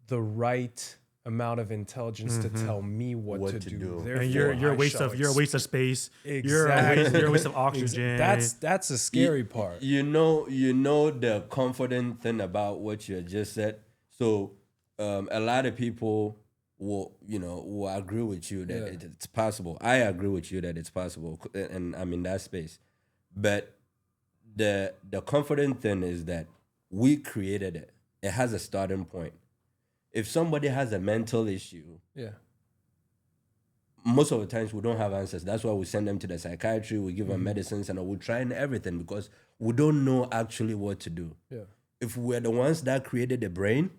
the right amount of intelligence to tell me what to do. and Therefore, you're a waste of space. You're a waste of oxygen. That's a scary part. You know the confident thing about what you just said. So a lot of people will agree with you that it's possible. I agree with you that it's possible, and I'm in that space. But the confident thing is that we created it. It has a starting point. If somebody has a mental issue, most of the times we don't have answers. That's why we send them to the psychiatry, we give them medicines, and we're trying everything because we don't know actually what to do. Yeah. If we're the ones that created the brain,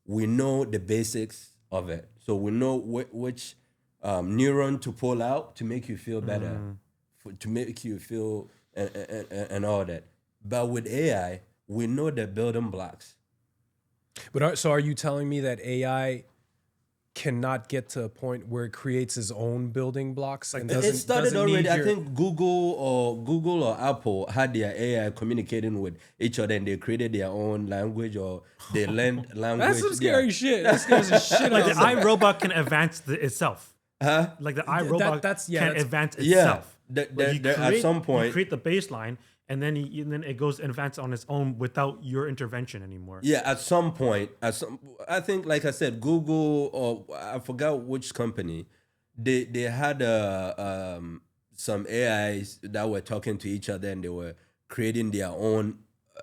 we know the basics of it. So we know which neuron to pull out to make you feel better, to make you feel and all that. But with AI, we know the building blocks. But so are you telling me that AI cannot get to a point where it creates its own building blocks and It started already. I think Google or Apple had their AI communicating with each other, and they created their own language, or they learned language. That's some scary shit. That scares the shit like out the of me. iRobot can advance itself. Huh? Like the iRobot can advance Yeah. itself. Like At some point, you create the baseline, and then it goes and advances on its own without your intervention anymore. yeah, at some point, I think, like I said, Google, or I forgot which company, they had some AIs that were talking to each other, and they were creating their own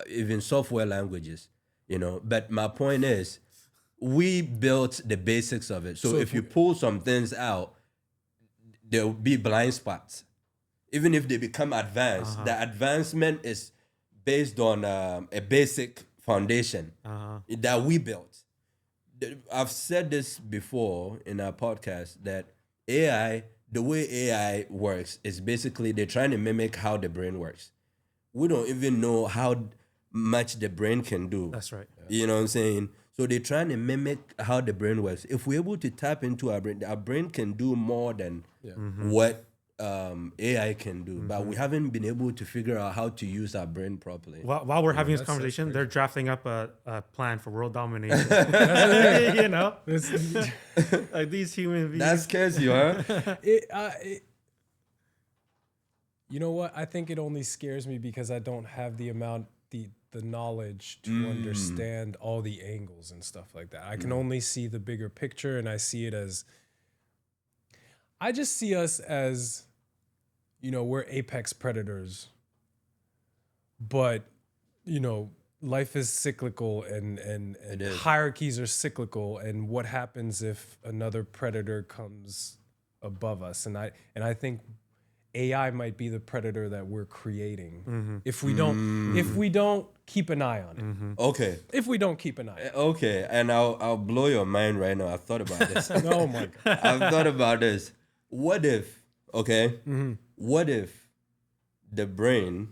even software languages, But my point is, we built the basics of it. So if you pull some things out, there will be blind spots. Even if they become advanced, the advancement is based on a basic foundation that we built. I've said this before in our podcast, that AI the way AI works is basically they're trying to mimic how the brain works. We don't even know how much the brain can do. That's right. You know what I'm saying? So they're trying to mimic how the brain works. If we're able to tap into our brain can do more than what AI can do. But we haven't been able to figure out how to use our brain properly. While we're having this conversation, they're drafting up a plan for world domination. You know, like these human beings. That scares you, huh? You know what? I think it only scares me because I don't have the knowledge to understand all the angles and stuff like that. I can only see the bigger picture, and I just see us as, we're apex predators, but, life is cyclical and hierarchies are cyclical. And what happens if another predator comes above us? And I think AI might be the predator that we're creating if we don't keep an eye on it. Okay. If we don't keep an eye on it. Okay, and I'll blow your mind right now. I've thought about this. Oh my God. I've thought about this. What if, what if the brain,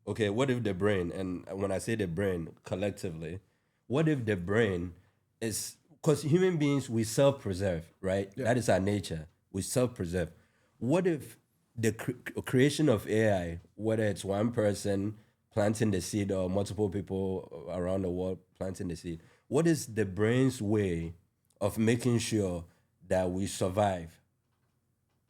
and when I say the brain collectively, what if the brain is, because human beings, we self-preserve, right? Yeah. That is our nature. We self-preserve. What if the creation of AI, whether it's one person planting the seed or multiple people around the world planting the seed, what is the brain's way of making sure that we survive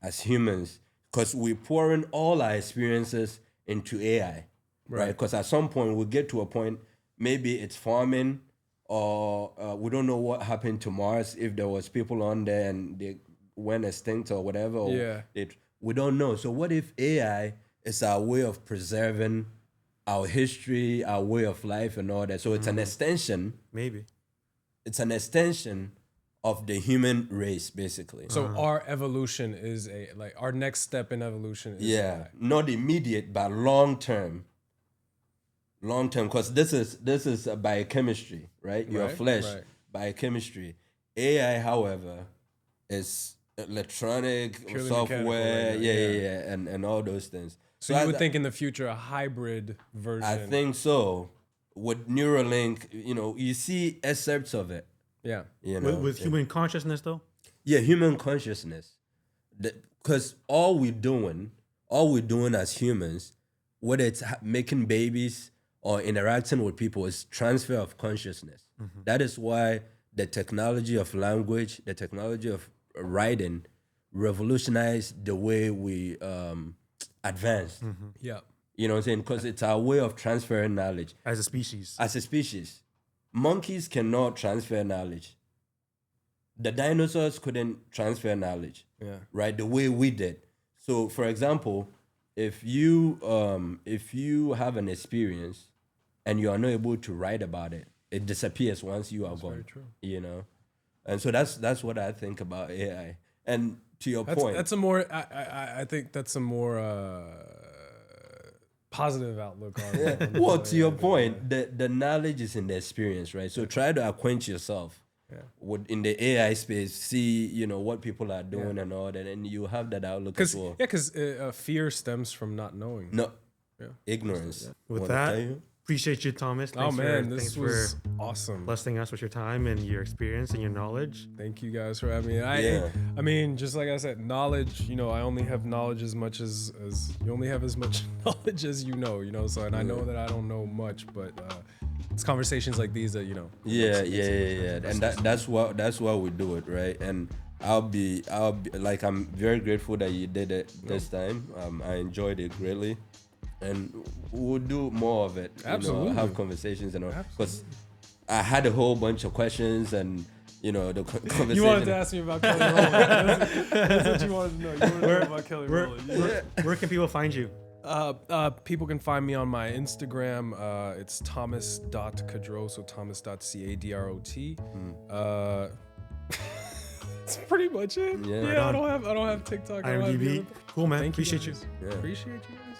as humans? Because we're pouring all our experiences into AI, right? Because at some point we'll get to a point, maybe it's farming, or we don't know what happened to Mars, if there was people on there and they went extinct or whatever. Or we don't know. So what if AI is our way of preserving our history, our way of life and all that? So it's an extension. Maybe. It's an extension of the human race, basically. So our evolution is our next step in evolution is AI. Not immediate, but long-term. Long-term, because this is biochemistry, right? Your flesh, biochemistry. AI, however, is electronic, purely software, and all those things. So you would think in the future a hybrid version. I think so. With Neuralink, you see excerpts of it. Yeah. With human consciousness, though? Yeah, human consciousness. Because all we're doing as humans, whether it's making babies or interacting with people, is transfer of consciousness. That is why the technology of language, the technology of writing revolutionized the way we advance. Yeah. You know what I'm saying? Because it's our way of transferring knowledge. As a species. Monkeys cannot transfer knowledge. The dinosaurs couldn't transfer knowledge. Yeah. Right? The way we did. So, for example, if you have an experience and you are not able to write about it, it disappears once you are gone. Very true. And so that's what I think about AI. And to your point, that's a more I think that's a more positive outlook on it. Well, to your point, the knowledge is in the experience, right? So try to acquaint yourself in the AI space, see what people are doing and all that, and you have that outlook as well. Yeah, because fear stems from not knowing. No, ignorance. With that, appreciate you, Thomas. Thanks this was awesome. Blessing us with your time and your experience and your knowledge. Thank you guys for having me. I mean, just like I said, knowledge, I only have knowledge as much as you only have as much knowledge as you know, so, and I know that I don't know much, but it's conversations like these that, And that's why we do it, right? And I'll be like, I'm very grateful that you did it this time. I enjoyed it greatly. And we'll do more of it. Absolutely. Have conversations and all. Because I had a whole bunch of questions and, the conversation. You wanted to ask me about Kelly Rowland. That's what you wanted to know. You wanted to know about Kelly Rowland. Where can people find you? People can find me on my Instagram. It's thomas.cadrot, so thomas.cadrot. That's pretty much it. Yeah, I don't have TikTok. IMDb. Cool, man. Thank Appreciate you. Appreciate you guys.